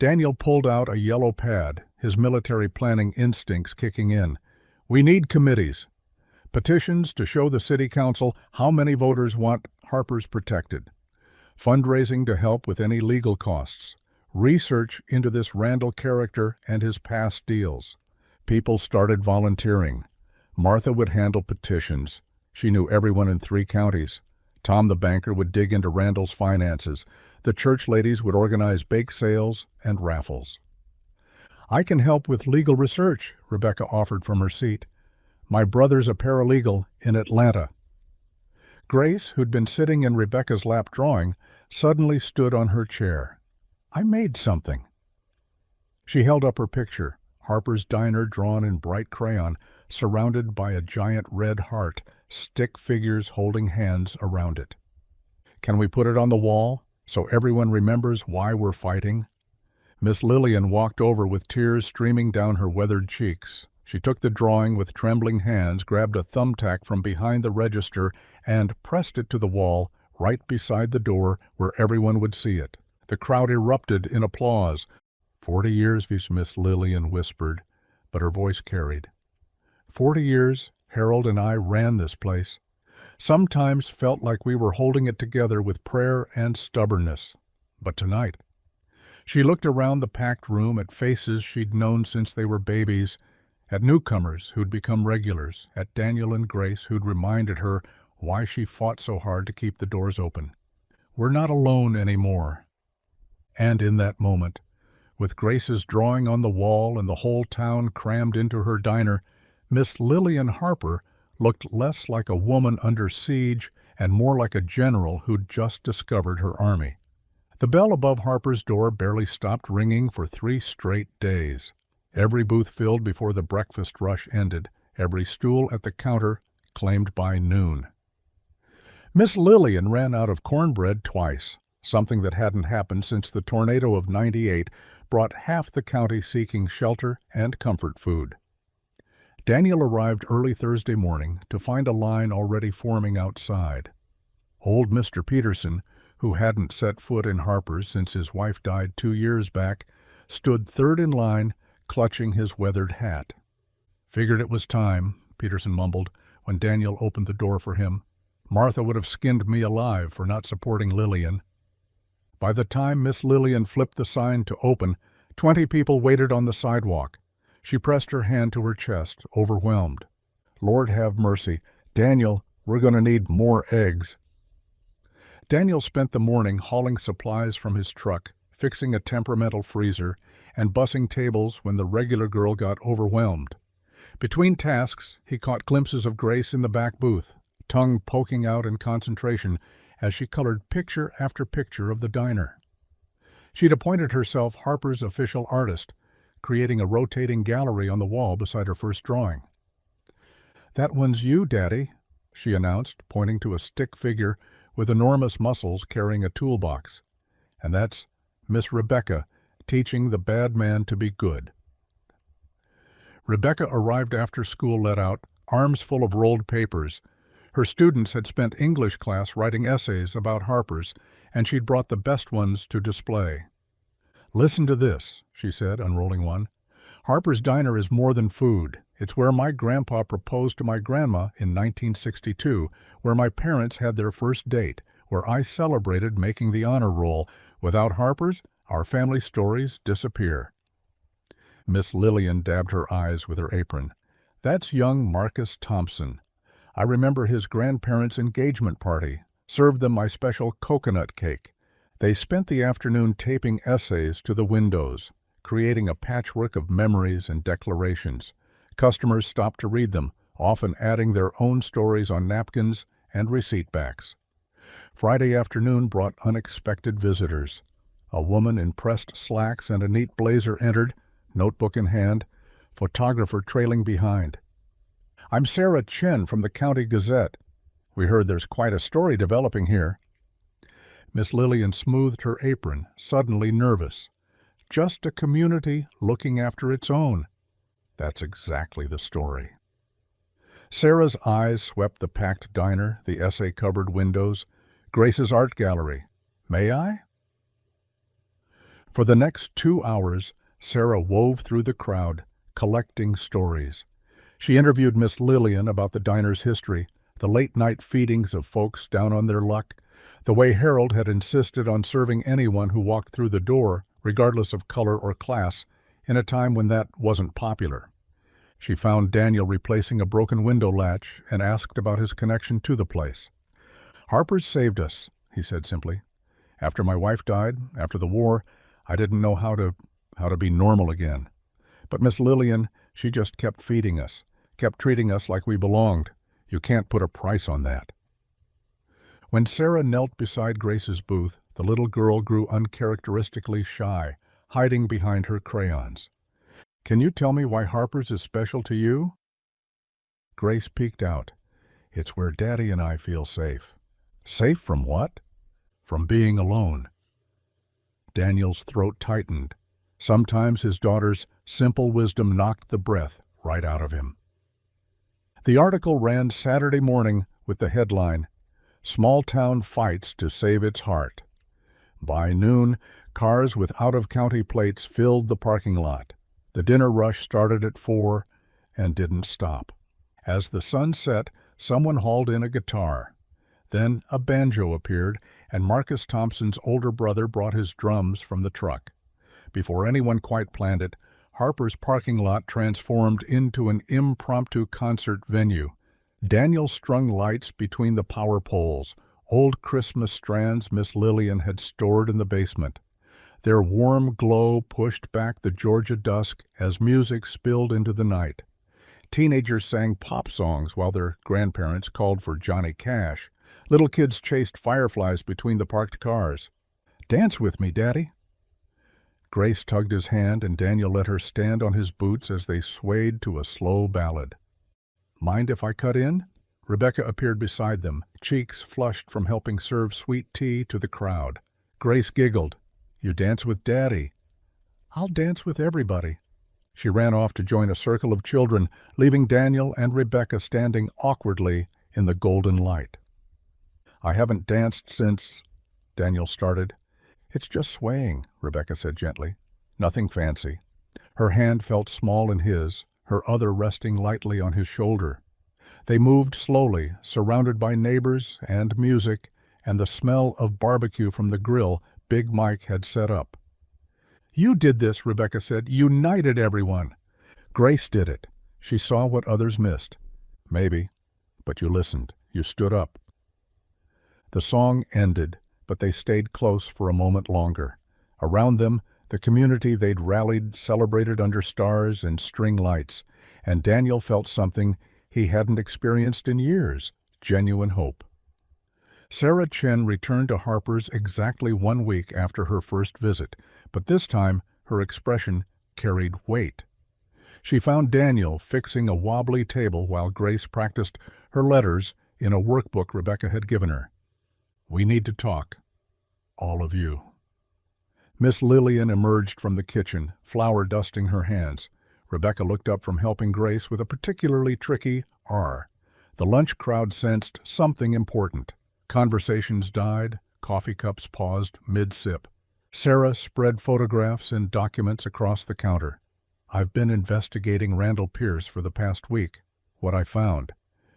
Daniel pulled out a yellow pad, his military planning instincts kicking in. "We need committees. Petitions to show the city council how many voters want Harper's protected. Fundraising to help with any legal costs. Research into this Randall character and his past deals." People started volunteering. Martha would handle petitions. She knew everyone in 3 counties. Tom the banker would dig into Randall's finances. The church ladies would organize bake sales and raffles. "I can help with legal research," Rebecca offered from her seat. "My brother's a paralegal in Atlanta." Grace, who'd been sitting in Rebecca's lap drawing, suddenly stood on her chair. "I made something." She held up her picture, Harper's Diner drawn in bright crayon, surrounded by a giant red heart, stick figures holding hands around it. "Can we put it on the wall, so everyone remembers why we're fighting?" Miss Lillian walked over with tears streaming down her weathered cheeks. She took the drawing with trembling hands, grabbed a thumbtack from behind the register, and pressed it to the wall right beside the door where everyone would see it. The crowd erupted in applause. 40 years, Miss Lillian whispered, but her voice carried. 40 years, Harold and I ran this place. Sometimes felt like we were holding it together with prayer and stubbornness. But tonight, she looked around the packed room at faces she'd known since they were babies, at newcomers who'd become regulars, at Daniel and Grace who'd reminded her why she fought so hard to keep the doors open. We're not alone anymore. And in that moment, with Grace's drawing on the wall and the whole town crammed into her diner, Miss Lillian Harper looked less like a woman under siege and more like a general who'd just discovered her army. The bell above Harper's door barely stopped ringing for 3 straight days. Every booth filled before the breakfast rush ended, every stool at the counter claimed by noon. Miss Lillian ran out of cornbread twice, something that hadn't happened since the tornado of '98 brought half the county seeking shelter and comfort food. Daniel arrived early Thursday morning to find a line already forming outside. Old Mr. Peterson, who hadn't set foot in Harper's since his wife died 2 years back, stood third in line, clutching his weathered hat. "Figured it was time," Peterson mumbled when Daniel opened the door for him. "Martha would have skinned me alive for not supporting Lillian." By the time Miss Lillian flipped the sign to open, 20 people waited on the sidewalk. She pressed her hand to her chest, overwhelmed. "Lord have mercy. Daniel, we're going to need more eggs." Daniel spent the morning hauling supplies from his truck, fixing a temperamental freezer, and bussing tables when the regular girl got overwhelmed. Between tasks, he caught glimpses of Grace in the back booth, tongue poking out in concentration as she colored picture after picture of the diner. She'd appointed herself Harper's official artist, creating a rotating gallery on the wall beside her first drawing. "That one's you, Daddy," she announced, pointing to a stick figure with enormous muscles carrying a toolbox. "And that's Miss Rebecca, teaching the bad man to be good." Rebecca arrived after school let out, arms full of rolled papers. Her students had spent English class writing essays about Harper's, and she'd brought the best ones to display. "Listen to this," she said, unrolling one. "Harper's Diner is more than food. It's where my grandpa proposed to my grandma in 1962, where my parents had their first date, where I celebrated making the honor roll. Without Harper's, our family stories disappear." Miss Lillian dabbed her eyes with her apron. "That's young Marcus Thompson. I remember his grandparents' engagement party, served them my special coconut cake. They spent the afternoon taping essays to the windows, creating a patchwork of memories and declarations. Customers stopped to read them, often adding their own stories on napkins and receipt backs. Friday afternoon brought unexpected visitors. A woman in pressed slacks and a neat blazer entered, notebook in hand, photographer trailing behind. "I'm Sarah Chen from the County Gazette. We heard there's quite a story developing here." Miss Lillian smoothed her apron, suddenly nervous. Just a community looking after its own. That's exactly the story. Sarah's eyes swept the packed diner, the essay-covered windows, Grace's art gallery. "May I?" For the next 2 hours, Sarah wove through the crowd, collecting stories. She interviewed Miss Lillian about the diner's history, the late-night feedings of folks down on their luck, the way Harold had insisted on serving anyone who walked through the door, regardless of color or class, in a time when that wasn't popular. She found Daniel replacing a broken window latch and asked about his connection to the place. "Harper's saved us," he said simply. "After my wife died, after the war, I didn't know how to be normal again. But Miss Lillian, she just kept feeding us, kept treating us like we belonged. You can't put a price on that." When Sarah knelt beside Grace's booth, the little girl grew uncharacteristically shy, hiding behind her crayons. "Can you tell me why Harper's is special to you?" Grace peeked out. "It's where Daddy and I feel safe." "Safe from what?" "From being alone." Daniel's throat tightened. Sometimes his daughter's simple wisdom knocked the breath right out of him. The article ran Saturday morning with the headline, "Small Town Fights to Save Its Heart." By noon, cars with out-of-county plates filled the parking lot. The dinner rush started at 4 and didn't stop. As the sun set, someone hauled in a guitar. Then a banjo appeared, and Marcus Thompson's older brother brought his drums from the truck. Before anyone quite planned it, Harper's parking lot transformed into an impromptu concert venue. Daniel strung lights between the power poles, old Christmas strands Miss Lillian had stored in the basement. Their warm glow pushed back the Georgia dusk as music spilled into the night. Teenagers sang pop songs while their grandparents called for Johnny Cash. Little kids chased fireflies between the parked cars. "Dance with me, Daddy." Grace tugged his hand, and Daniel let her stand on his boots as they swayed to a slow ballad. "Mind if I cut in?" Rebecca appeared beside them, cheeks flushed from helping serve sweet tea to the crowd. Grace giggled. "You dance with Daddy." "I'll dance with everybody." She ran off to join a circle of children, leaving Daniel and Rebecca standing awkwardly in the golden light. "I haven't danced since—" Daniel started. "It's just swaying," Rebecca said gently. "Nothing fancy." Her hand felt small in his, her other resting lightly on his shoulder. They moved slowly, surrounded by neighbors and music and the smell of barbecue from the grill Big Mike had set up. "You did this," Rebecca said. "United everyone." "Grace did it. She saw what others missed." "Maybe. But you listened. You stood up." The song ended, but they stayed close for a moment longer. Around them, the community they'd rallied celebrated under stars and string lights, and Daniel felt something he hadn't experienced in years, genuine hope. Sarah Chen returned to Harper's exactly 1 week after her first visit, but this time her expression carried weight. She found Daniel fixing a wobbly table while Grace practiced her letters in a workbook Rebecca had given her. "We need to talk. All of you." Miss Lillian emerged from the kitchen, flour dusting her hands. Rebecca looked up from helping Grace with a particularly tricky R. The lunch crowd sensed something important. Conversations died, coffee cups paused mid-sip. Sarah spread photographs and documents across the counter. "I've been investigating Randall Pierce for the past week. What I found."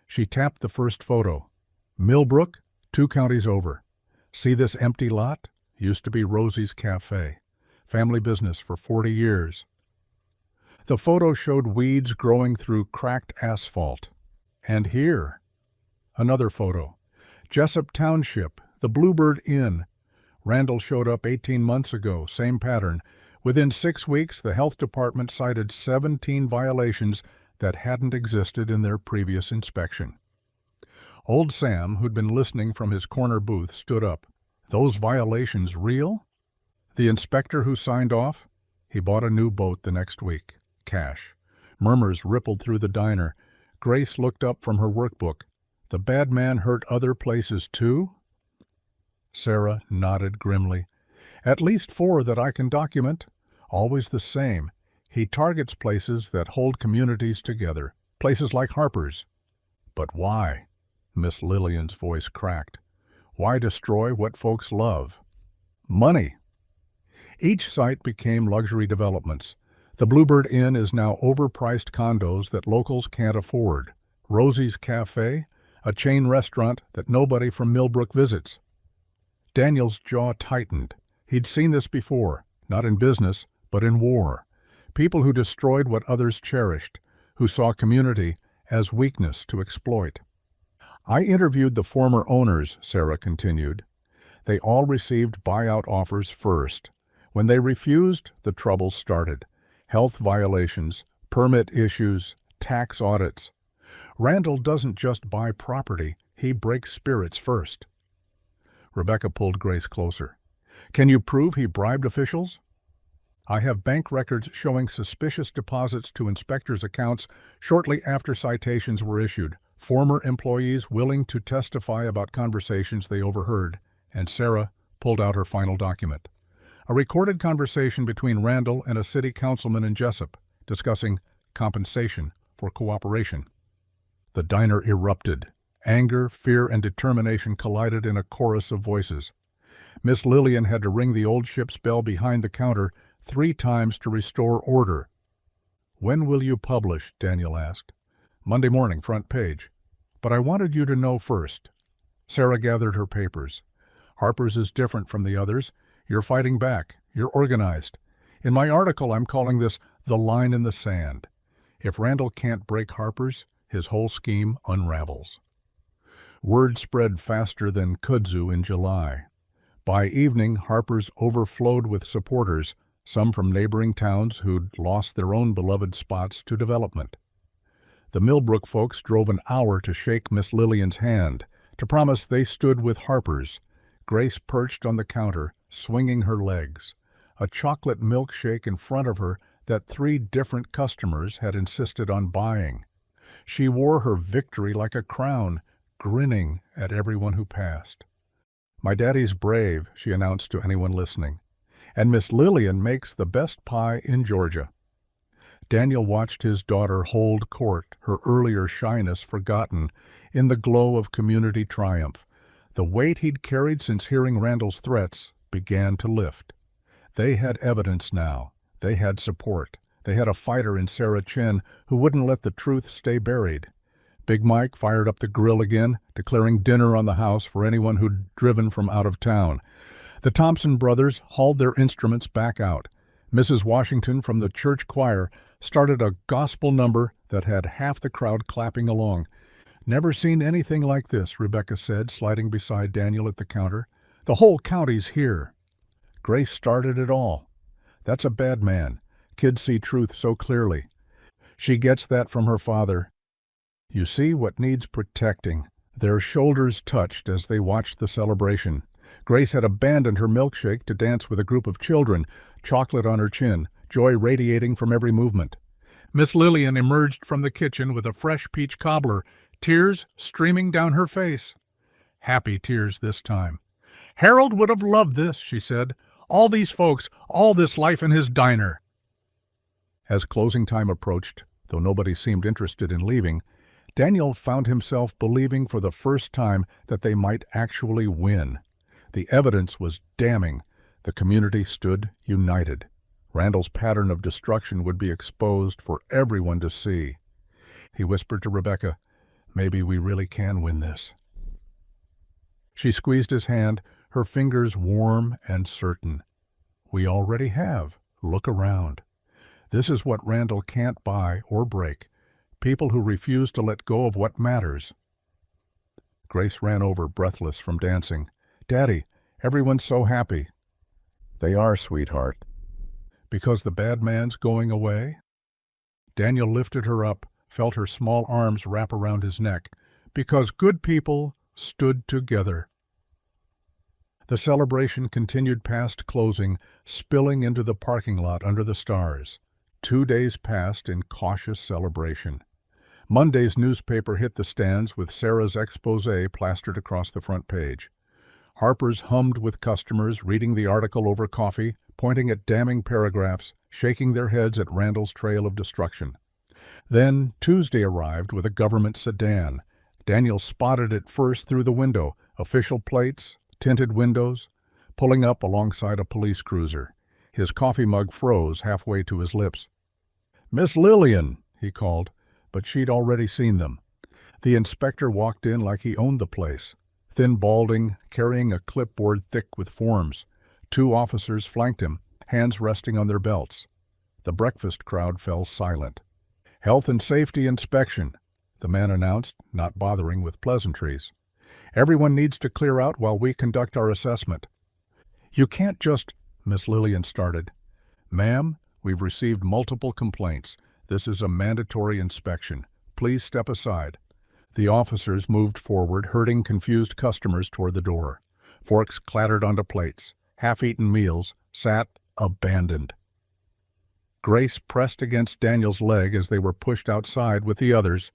She tapped the first photo. "Millbrook, 2 counties over. See this empty lot? Used to be Rosie's Cafe. Family business for 40 years. The photo showed weeds growing through cracked asphalt. And here, another photo. Jessup Township, the Bluebird Inn. Randall showed up 18 months ago, same pattern. Within 6 weeks, the health department cited 17 violations that hadn't existed in their previous inspection. Old Sam, who'd been listening from his corner booth, stood up. "Those violations real?" "The inspector who signed off? He bought a new boat the next week. Cash." Murmurs rippled through the diner. Grace looked up from her workbook. "The bad man hurt other places too?" Sarah nodded grimly. "At least 4 that I can document. Always the same. He targets places that hold communities together, places like Harper's." "But why?" Miss Lillian's voice cracked. "Why destroy what folks love?" "Money." Each site became luxury developments. The Bluebird Inn is now overpriced condos that locals can't afford. Rosie's Cafe, a chain restaurant that nobody from Millbrook visits. Daniel's jaw tightened. He'd seen this before, not in business, but in war. People who destroyed what others cherished, who saw community as weakness to exploit. "I interviewed the former owners," Sarah continued. "They all received buyout offers first. When they refused, the trouble started. Health violations, permit issues, tax audits. Randall doesn't just buy property, he breaks spirits first." Rebecca pulled Grace closer. "Can you prove he bribed officials?" "I have bank records showing suspicious deposits to inspectors' accounts shortly after citations were issued. Former employees willing to testify about conversations they overheard," and Sarah pulled out her final document. A recorded conversation between Randall and a city councilman in Jessup, discussing compensation for cooperation. The diner erupted. Anger, fear, and determination collided in a chorus of voices. Miss Lillian had to ring the old ship's bell behind the counter 3 times to restore order. "When will you publish?" Daniel asked. "Monday morning, front page. But I wanted you to know first." Sarah gathered her papers. "Harper's is different from the others. You're fighting back. You're organized. In my article, I'm calling this the line in the sand. If Randall can't break Harper's, his whole scheme unravels." Word spread faster than kudzu in July. By evening, Harper's overflowed with supporters, some from neighboring towns who'd lost their own beloved spots to development. The Millbrook folks drove an hour to shake Miss Lillian's hand, to promise they stood with Harper's. Grace perched on the counter, swinging her legs, a chocolate milkshake in front of her that 3 different customers had insisted on buying. She wore her victory like a crown, grinning at everyone who passed. "My daddy's brave," she announced to anyone listening, "and Miss Lillian makes the best pie in Georgia." Daniel watched his daughter hold court, her earlier shyness forgotten, in the glow of community triumph. The weight he'd carried since hearing Randall's threats began to lift. They had evidence now. They had support. They had a fighter in Sarah Chin who wouldn't let the truth stay buried. Big Mike fired up the grill again, declaring dinner on the house for anyone who'd driven from out of town. The Thompson brothers hauled their instruments back out. Mrs. Washington from the church choir started a gospel number that had half the crowd clapping along. "Never seen anything like this," Rebecca said, sliding beside Daniel at the counter. "The whole county's here." Grace started it all. "That's a bad man. Kids see truth so clearly. She gets that from her father. You see what needs protecting." Their shoulders touched as they watched the celebration. Grace had abandoned her milkshake to dance with a group of children, chocolate on her chin, joy radiating from every movement. Miss Lillian emerged from the kitchen with a fresh peach cobbler, tears streaming down her face. Happy tears this time. "Harold would have loved this," she said. "All these folks, all this life in his diner." As closing time approached, though nobody seemed interested in leaving, Daniel found himself believing for the first time that they might actually win. The evidence was damning. The community stood united. Randall's pattern of destruction would be exposed for everyone to see. He whispered to Rebecca, "Maybe we really can win this." She squeezed his hand, her fingers warm and certain. "We already have. Look around. This is what Randall can't buy or break. People who refuse to let go of what matters." Grace ran over, breathless from dancing. "Daddy, everyone's so happy." "They are, sweetheart." "Because the bad man's going away?" Daniel lifted her up, felt her small arms wrap around his neck. "Because good people stood together." The celebration continued past closing, spilling into the parking lot under the stars. 2 days passed in cautious celebration. Monday's newspaper hit the stands with Sarah's exposé plastered across the front page. Harper's hummed with customers, reading the article over coffee, pointing at damning paragraphs, shaking their heads at Randall's trail of destruction. Then Tuesday arrived with a government sedan. Daniel spotted it first through the window, official plates, tinted windows, pulling up alongside a police cruiser. His coffee mug froze halfway to his lips. "Miss Lillian," he called, but she'd already seen them. The inspector walked in like he owned the place, thin balding, carrying a clipboard thick with forms. 2 officers flanked him, hands resting on their belts. The breakfast crowd fell silent. "Health and safety inspection," the man announced, not bothering with pleasantries. "Everyone needs to clear out while we conduct our assessment." "You can't just—" Miss Lillian started. "Ma'am, we've received multiple complaints. This is a mandatory inspection. Please step aside." The officers moved forward, herding confused customers toward the door. Forks clattered onto plates. Half-eaten meals sat abandoned. Grace pressed against Daniel's leg as they were pushed outside with the others.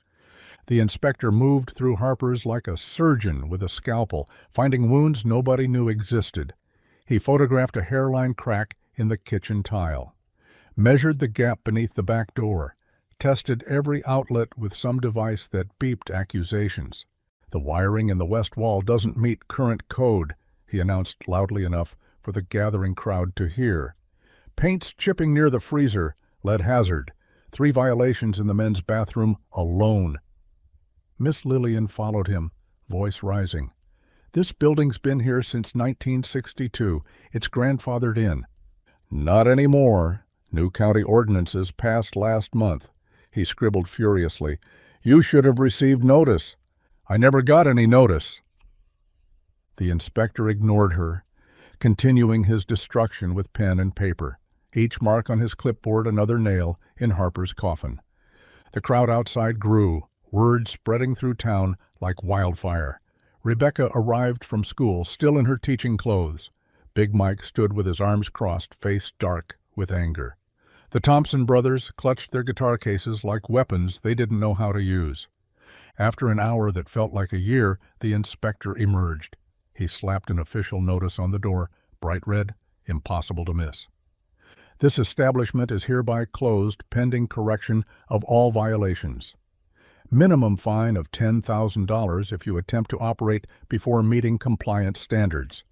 The inspector moved through Harper's like a surgeon with a scalpel, finding wounds nobody knew existed. He photographed a hairline crack in the kitchen tile, measured the gap beneath the back door, tested every outlet with some device that beeped accusations. "The wiring in the west wall doesn't meet current code," he announced loudly enough for the gathering crowd to hear. "Paint's chipping near the freezer, lead hazard. 3 violations in the men's bathroom alone." Miss Lillian followed him, voice rising. "This building's been here since 1962. It's grandfathered in." "Not anymore. New county ordinances passed last month," he scribbled furiously. "You should have received notice." "I never got any notice." The inspector ignored her, continuing his destruction with pen and paper, each mark on his clipboard another nail in Harper's coffin. The crowd outside grew, word spreading through town like wildfire. Rebecca arrived from school, still in her teaching clothes. Big Mike stood with his arms crossed, face dark with anger. The Thompson brothers clutched their guitar cases like weapons they didn't know how to use. After an hour that felt like a year, the inspector emerged. He slapped an official notice on the door, bright red, impossible to miss. "This establishment is hereby closed pending correction of all violations. Minimum fine of $10,000 if you attempt to operate before meeting compliance standards."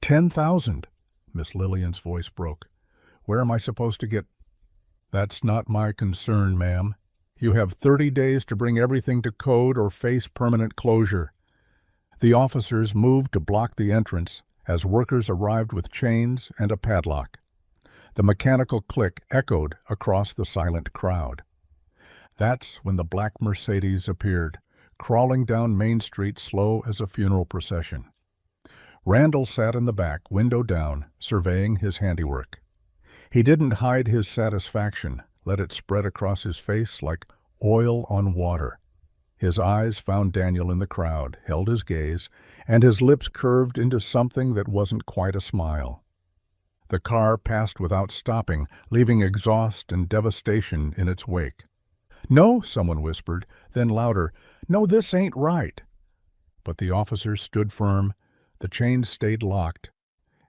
"10,000?" Miss Lillian's voice broke. "Where am I supposed to get—" "That's not my concern, ma'am. You have 30 days to bring everything to code or face permanent closure." The officers moved to block the entrance as workers arrived with chains and a padlock. The mechanical click echoed across the silent crowd. That's when the black Mercedes appeared, crawling down Main Street slow as a funeral procession. Randall sat in the back, window down, surveying his handiwork. He didn't hide his satisfaction, let it spread across his face like oil on water. His eyes found Daniel in the crowd, held his gaze, and his lips curved into something that wasn't quite a smile. The car passed without stopping, leaving exhaust and devastation in its wake. "No," someone whispered, then louder, "No, this ain't right." But the officers stood firm, the chains stayed locked,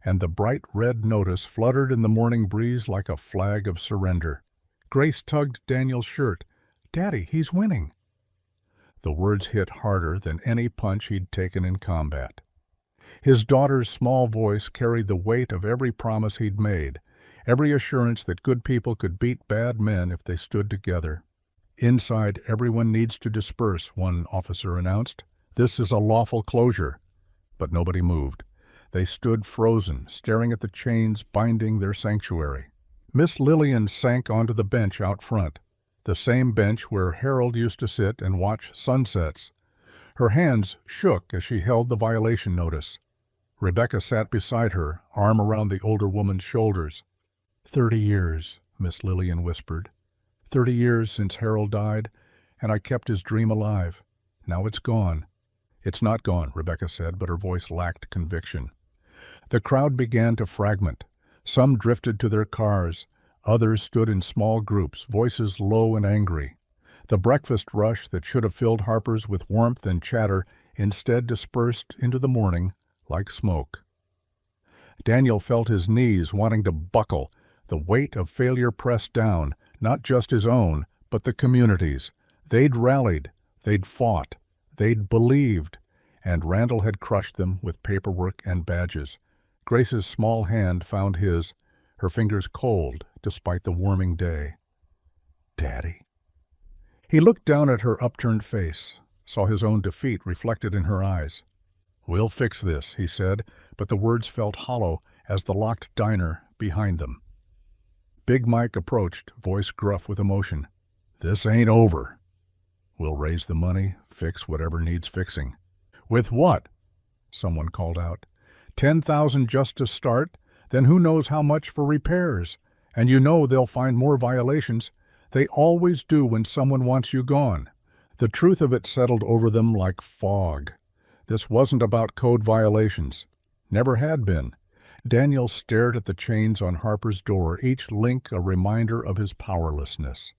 and the bright red notice fluttered in the morning breeze like a flag of surrender. Grace tugged Daniel's shirt. "Daddy, he's winning." The words hit harder than any punch he'd taken in combat. His daughter's small voice carried the weight of every promise he'd made, every assurance that good people could beat bad men if they stood together. "Inside, everyone needs to disperse," one officer announced. "This is a lawful closure." But nobody moved. They stood frozen, staring at the chains binding their sanctuary. Miss Lillian sank onto the bench out front, the same bench where Harold used to sit and watch sunsets. Her hands shook as she held the violation notice. Rebecca sat beside her, arm around the older woman's shoulders. 30 years, Miss Lillian whispered. 30 years since Harold died, and I kept his dream alive. Now it's gone." "It's not gone," Rebecca said, but her voice lacked conviction. The crowd began to fragment. Some drifted to their cars. Others stood in small groups, voices low and angry. The breakfast rush that should have filled Harper's with warmth and chatter instead dispersed into the morning like smoke. Daniel felt his knees wanting to buckle, the weight of failure pressed down, not just his own, but the community's. They'd rallied, they'd fought, they'd believed, and Randall had crushed them with paperwork and badges. Grace's small hand found his, her fingers cold despite the warming day. "Daddy." He looked down at her upturned face, saw his own defeat reflected in her eyes. "We'll fix this," he said, but the words felt hollow as the locked diner behind them. Big Mike approached, voice gruff with emotion. "This ain't over. We'll raise the money, fix whatever needs fixing." "With what?" someone called out. 10,000 just to start, then who knows how much for repairs. And you know they'll find more violations. They always do when someone wants you gone. The truth of it settled over them like fog. This wasn't about code violations. Never had been. Daniel stared at the chains on Harper's door, each link a reminder of his powerlessness.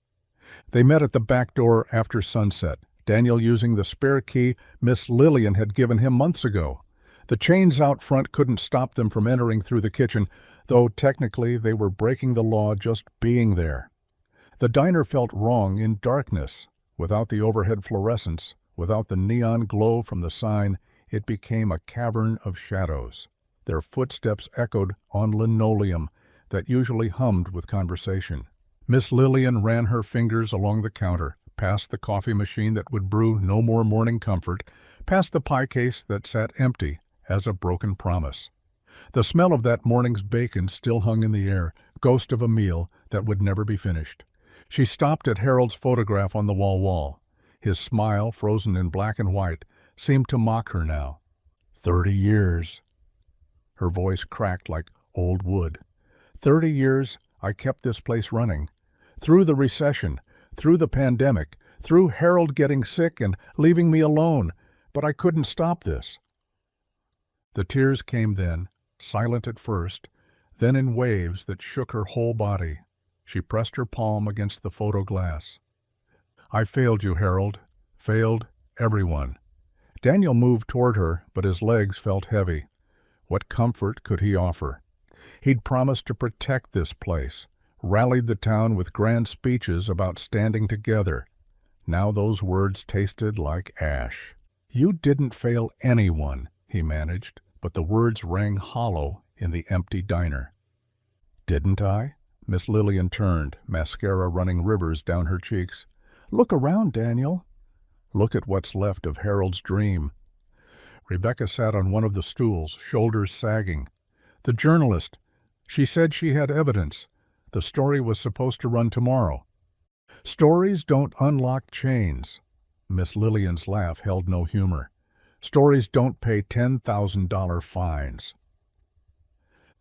They met at the back door after sunset, Daniel using the spare key Miss Lillian had given him months ago. The chains out front couldn't stop them from entering through the kitchen, though technically they were breaking the law just being there. The diner felt wrong in darkness. Without the overhead fluorescence, without the neon glow from the sign, it became a cavern of shadows. Their footsteps echoed on linoleum that usually hummed with conversation. Miss Lillian ran her fingers along the counter, past the coffee machine that would brew no more morning comfort, past the pie case that sat empty as a broken promise. The smell of that morning's bacon still hung in the air, ghost of a meal that would never be finished. She stopped at Harold's photograph on the wall. His smile, frozen in black and white, seemed to mock her now. 30 years. Her voice cracked like old wood. 30 years I kept this place running. Through the recession, through the pandemic, through Harold getting sick and leaving me alone, but I couldn't stop this. The tears came then, silent at first, then in waves that shook her whole body. She pressed her palm against the photo glass. I failed you, Harold. Failed everyone. Daniel moved toward her, but his legs felt heavy. What comfort could he offer? He'd promised to protect this place, rallied the town with grand speeches about standing together. Now those words tasted like ash. You didn't fail anyone, he managed, but the words rang hollow in the empty diner. Didn't I? Miss Lillian turned, mascara running rivers down her cheeks. Look around, Daniel. Look at what's left of Harold's dream. Rebecca sat on one of the stools, shoulders sagging. The journalist. She said she had evidence. The story was supposed to run tomorrow. Stories don't unlock chains. Miss Lillian's laugh held no humor. Stories don't pay $10,000 fines.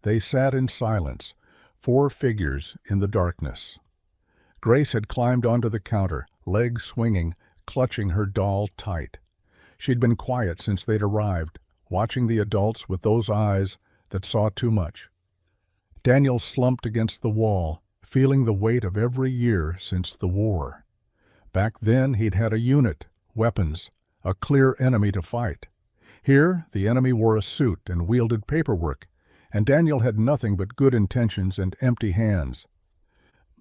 They sat in silence, 4 figures in the darkness. Grace had climbed onto the counter, legs swinging, clutching her doll tight. She'd been quiet since they'd arrived, watching the adults with those eyes that saw too much. Daniel slumped against the wall, feeling the weight of every year since the war. Back then he'd had a unit, weapons, a clear enemy to fight. Here the enemy wore a suit and wielded paperwork, and Daniel had nothing but good intentions and empty hands.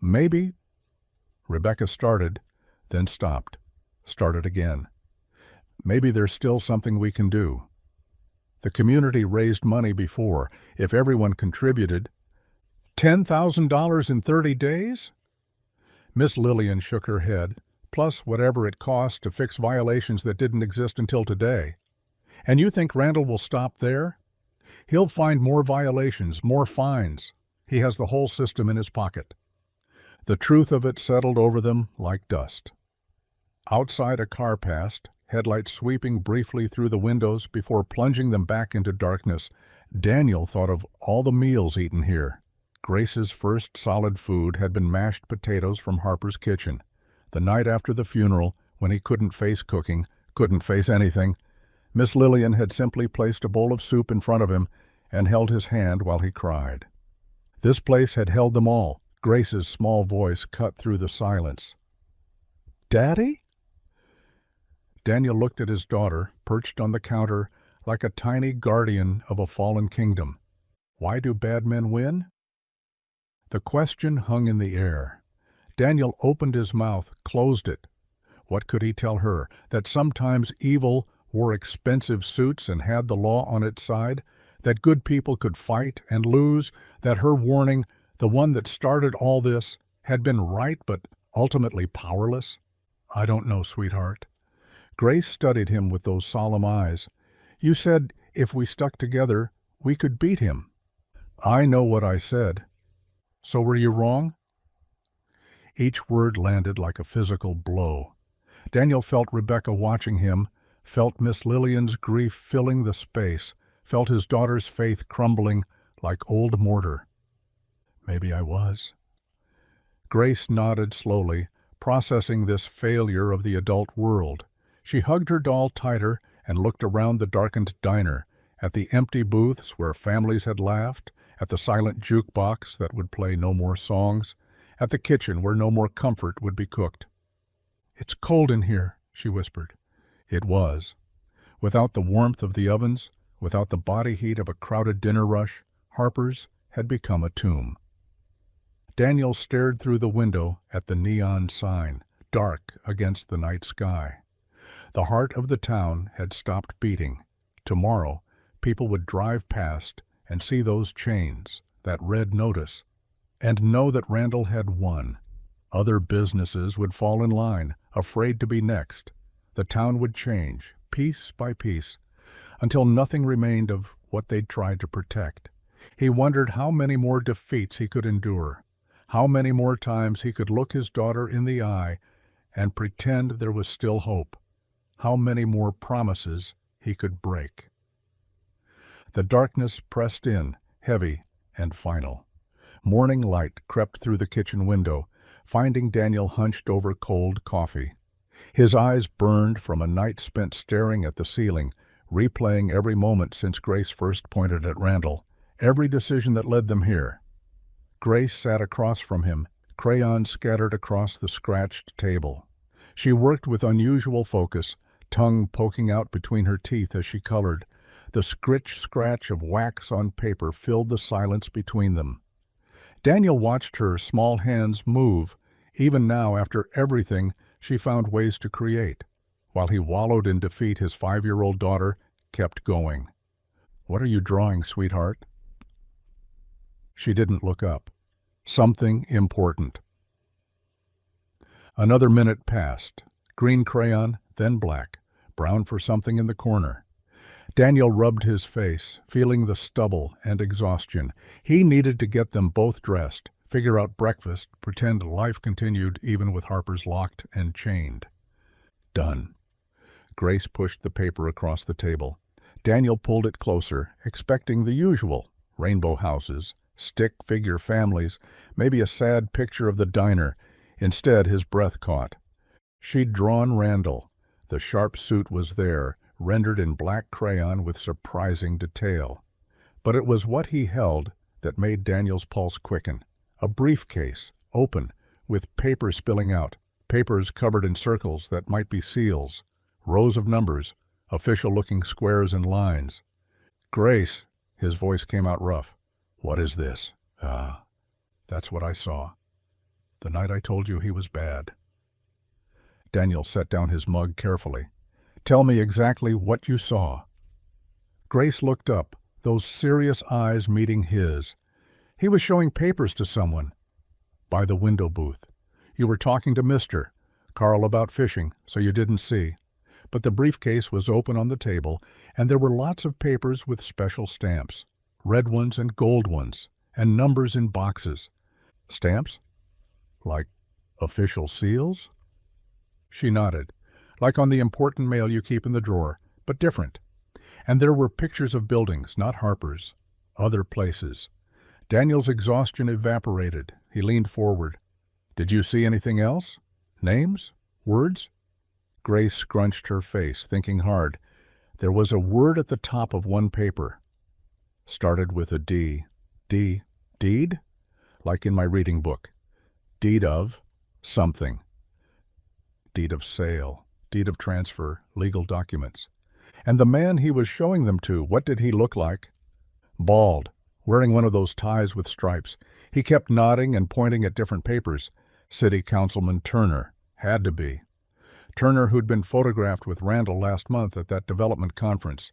Maybe, Rebecca started, then stopped, started again. Maybe there's still something we can do. The community raised money before. If everyone contributed, $10,000 in 30 days? Miss Lillian shook her head, plus whatever it cost to fix violations that didn't exist until today. And you think Randall will stop there? He'll find more violations, more fines. He has the whole system in his pocket. The truth of it settled over them like dust. Outside a car passed, headlights sweeping briefly through the windows before plunging them back into darkness. Daniel thought of all the meals eaten here. Grace's first solid food had been mashed potatoes from Harper's kitchen. The night after the funeral, when he couldn't face cooking, couldn't face anything, Miss Lillian had simply placed a bowl of soup in front of him and held his hand while he cried. This place had held them all. Grace's small voice cut through the silence. Daddy? Daniel looked at his daughter, perched on the counter like a tiny guardian of a fallen kingdom. Why do bad men win? The question hung in the air. Daniel opened his mouth, closed it. What could he tell her? That sometimes evil wore expensive suits and had the law on its side? That good people could fight and lose? That her warning, the one that started all this, had been right but ultimately powerless? I don't know, sweetheart. Grace studied him with those solemn eyes. You said if we stuck together, we could beat him. I know what I said. So were you wrong? Each word landed like a physical blow. Daniel felt Rebecca watching him, felt Miss Lillian's grief filling the space, felt his daughter's faith crumbling like old mortar. Maybe I was. Grace nodded slowly, processing this failure of the adult world. She hugged her doll tighter and looked around the darkened diner, at the empty booths where families had laughed, at the silent jukebox that would play no more songs, at the kitchen where no more comfort would be cooked. It's cold in here, she whispered. It was. Without the warmth of the ovens, Without the body heat of a crowded dinner rush, Harper's had become a tomb. Daniel stared through the window at the neon sign, dark against the night sky. The heart of the town had stopped beating. Tomorrow, people would drive past and see those chains, that red notice, and know that Randall had won. Other businesses would fall in line, afraid to be next. The town would change, piece by piece, until nothing remained of what they'd tried to protect. He wondered how many more defeats he could endure, how many more times he could look his daughter in the eye and pretend there was still hope, how many more promises he could break. The darkness pressed in, heavy and final. Morning light crept through the kitchen window, finding Daniel hunched over cold coffee. His eyes burned from a night spent staring at the ceiling, replaying every moment since Grace first pointed at Randall, every decision that led them here. Grace sat across from him, crayons scattered across the scratched table. She worked with unusual focus, tongue poking out between her teeth as she colored. The scritch-scratch of wax on paper filled the silence between them. Daniel watched her small hands move. Even now, after everything, she found ways to create. While he wallowed in defeat, his 5-year-old daughter kept going. "What are you drawing, sweetheart?" She didn't look up. Something important. Another minute passed. Green crayon, then black, brown for something in the corner. Daniel rubbed his face, feeling the stubble and exhaustion. He needed to get them both dressed, figure out breakfast, pretend life continued even with Harper's locked and chained. Done. Grace pushed the paper across the table. Daniel pulled it closer, expecting the usual: rainbow houses, stick-figure families, maybe a sad picture of the diner. Instead, his breath caught. She'd drawn Randall. The sharp suit was there, rendered in black crayon with surprising detail. But it was what he held that made Daniel's pulse quicken. A briefcase, open, with papers spilling out, papers covered in circles that might be seals, rows of numbers, official-looking squares and lines. "Grace," his voice came out rough. "What is this?" That's what I saw. The night I told you he was bad." Daniel set down his mug carefully. "Tell me exactly what you saw." Grace looked up, those serious eyes meeting his. "He was showing papers to someone." "By the window booth. You were talking to Mr. Carl about fishing, so you didn't see. But the briefcase was open on the table, and there were lots of papers with special stamps, red ones and gold ones, and numbers in boxes." "Stamps? Like official seals?" She nodded. "Like on the important mail you keep in the drawer, but different. And there were pictures of buildings, not Harper's. Other places." Daniel's exhaustion evaporated. He leaned forward. "Did you see anything else? Names? Words?" Grace scrunched her face, thinking hard. There was a word at the top of one paper. Started with a D. Deed? Like in my reading book. Deed of something. Deed of sale, deed of transfer, legal documents. And the man he was showing them to, what did he look like? Bald, wearing one of those ties with stripes. He kept nodding and pointing at different papers. City Councilman Turner. Had to be. Turner, who'd been photographed with Randall last month at that development conference.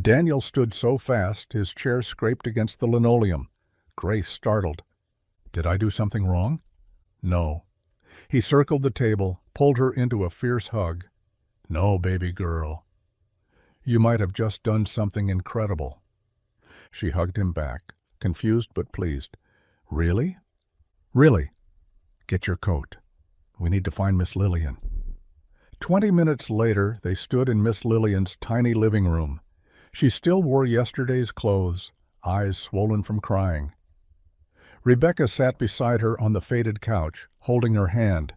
Daniel stood so fast his chair scraped against the linoleum. Grace startled. "Did I do something wrong?" "No." He circled the table, pulled her into a fierce hug. "No, baby girl. You might have just done something incredible." She hugged him back, confused but pleased. "Really?" "Really. Get your coat. We need to find Miss Lillian." 20 minutes later, they stood in Miss Lillian's tiny living room. She still wore yesterday's clothes, eyes swollen from crying. Rebecca sat beside her on the faded couch, holding her hand.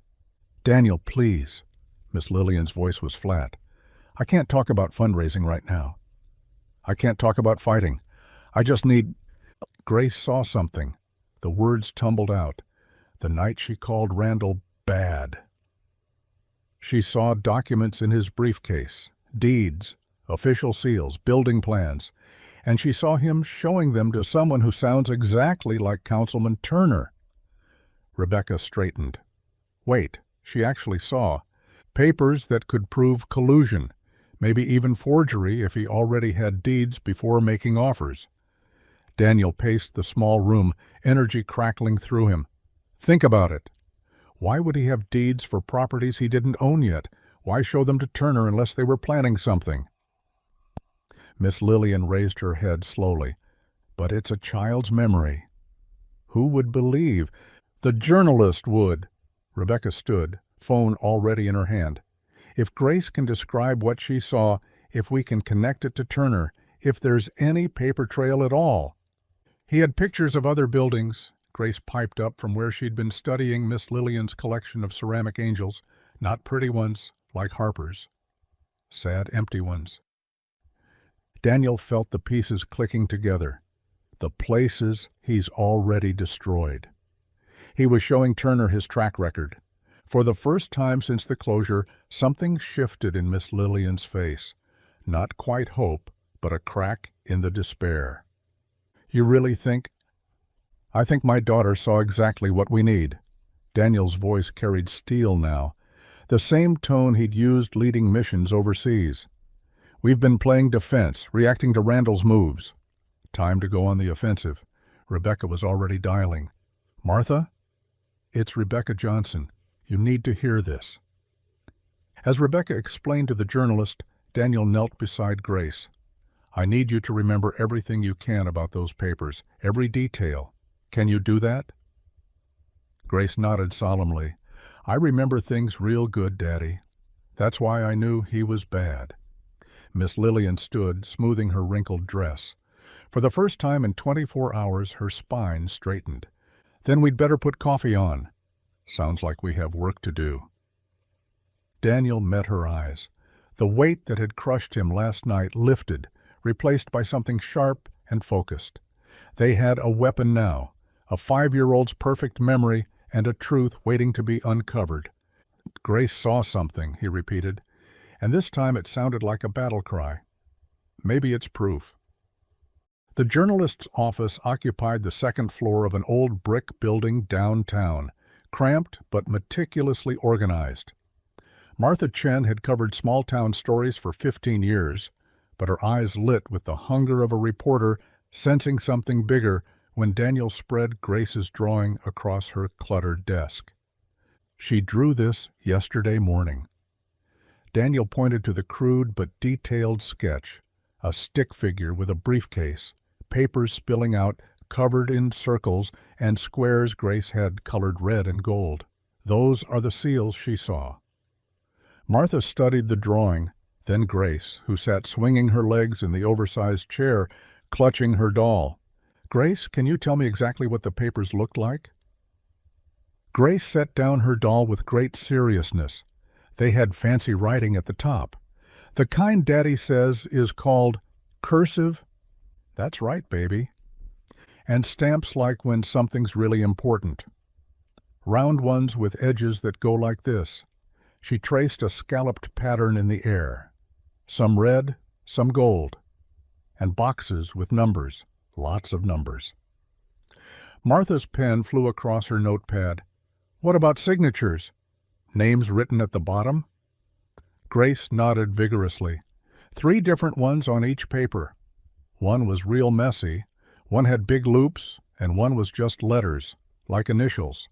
"Daniel, please." Miss Lillian's voice was flat. "I can't talk about fundraising right now. I can't talk about fighting. I just need—" Grace saw something. The words tumbled out. The night she called Randall bad. She saw documents in his briefcase, deeds, official seals, building plans, and she saw him showing them to someone who sounds exactly like Councilman Turner. Rebecca straightened. Wait, she actually saw papers that could prove collusion, maybe even forgery if he already had deeds before making offers. Daniel paced the small room, energy crackling through him. Think about it. Why would he have deeds for properties he didn't own yet? Why show them to Turner unless they were planning something? Miss Lillian raised her head slowly. But it's a child's memory. Who would believe? The journalist would. Rebecca stood, phone already in her hand. If Grace can describe what she saw, if we can connect it to Turner, if there's any paper trail at all. He had pictures of other buildings. Grace piped up from where she'd been studying Miss Lillian's collection of ceramic angels, not pretty ones like Harper's. Sad, empty ones. Daniel felt the pieces clicking together. The places he's already destroyed. He was showing Turner his track record. For the first time since the closure, something shifted in Miss Lillian's face. Not quite hope, but a crack in the despair. You really think? I think my daughter saw exactly what we need. Daniel's voice carried steel now, the same tone he'd used leading missions overseas. We've been playing defense, reacting to Randall's moves. Time to go on the offensive. Rebecca was already dialing. Martha? It's Rebecca Johnson. You need to hear this. As Rebecca explained to the journalist, Daniel knelt beside Grace. I need you to remember everything you can about those papers, every detail. Can you do that? Grace nodded solemnly. I remember things real good, Daddy. That's why I knew he was bad. Miss Lillian stood, smoothing her wrinkled dress. For the first time in 24 hours, her spine straightened. Then we'd better put coffee on. Sounds like we have work to do. Daniel met her eyes. The weight that had crushed him last night lifted, replaced by something sharp and focused. They had a weapon now, a 5-year-old's perfect memory and a truth waiting to be uncovered. Grace saw something, he repeated, and this time it sounded like a battle cry. Maybe it's proof. The journalist's office occupied the second floor of an old brick building downtown, cramped but meticulously organized. Martha Chen had covered small-town stories for 15 years, but her eyes lit with the hunger of a reporter sensing something bigger when Daniel spread Grace's drawing across her cluttered desk. She drew this yesterday morning. Daniel pointed to the crude but detailed sketch, a stick figure with a briefcase, papers spilling out, covered in circles, and squares Grace had colored red and gold. Those are the seals she saw. Martha studied the drawing, then Grace, who sat swinging her legs in the oversized chair, clutching her doll. Grace, can you tell me exactly what the papers looked like? Grace set down her doll with great seriousness. They had fancy writing at the top. The kind Daddy says is called cursive. That's right, baby. And stamps like when something's really important. Round ones with edges that go like this. She traced a scalloped pattern in the air. Some red, some gold. And boxes with numbers, lots of numbers. Martha's pen flew across her notepad. What about signatures? Names written at the bottom? Grace nodded vigorously. 3 different ones on each paper. One was real messy, one had big loops, and one was just letters, like initials.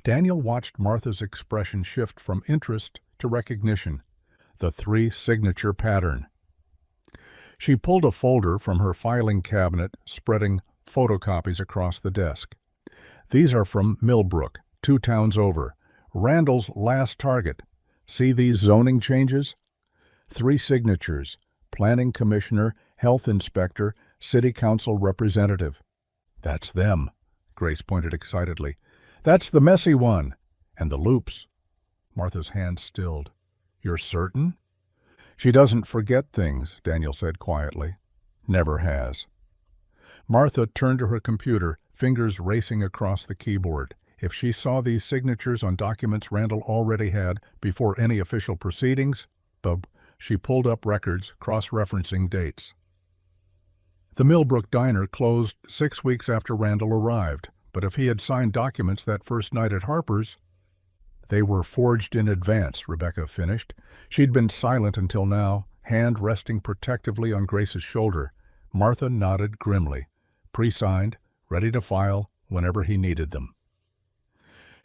Daniel watched Martha's expression shift from interest to recognition, the 3-signature pattern. She pulled a folder from her filing cabinet, spreading photocopies across the desk. These are from Millbrook, 2 towns over, Randall's last target. See these zoning changes? 3 signatures, planning commissioner, health inspector, city council representative. That's them, Grace pointed excitedly. That's the messy one. And the loops. Martha's hand stilled. You're certain? She doesn't forget things, Daniel said quietly. Never has. Martha turned to her computer, fingers racing across the keyboard. If she saw these signatures on documents Randall already had before any official proceedings, She pulled up records, cross-referencing dates. The Millbrook Diner closed 6 weeks after Randall arrived, but if he had signed documents that first night at Harper's, they were forged in advance, Rebecca finished. She'd been silent until now, hand resting protectively on Grace's shoulder. Martha nodded grimly. Pre-signed, ready to file whenever he needed them.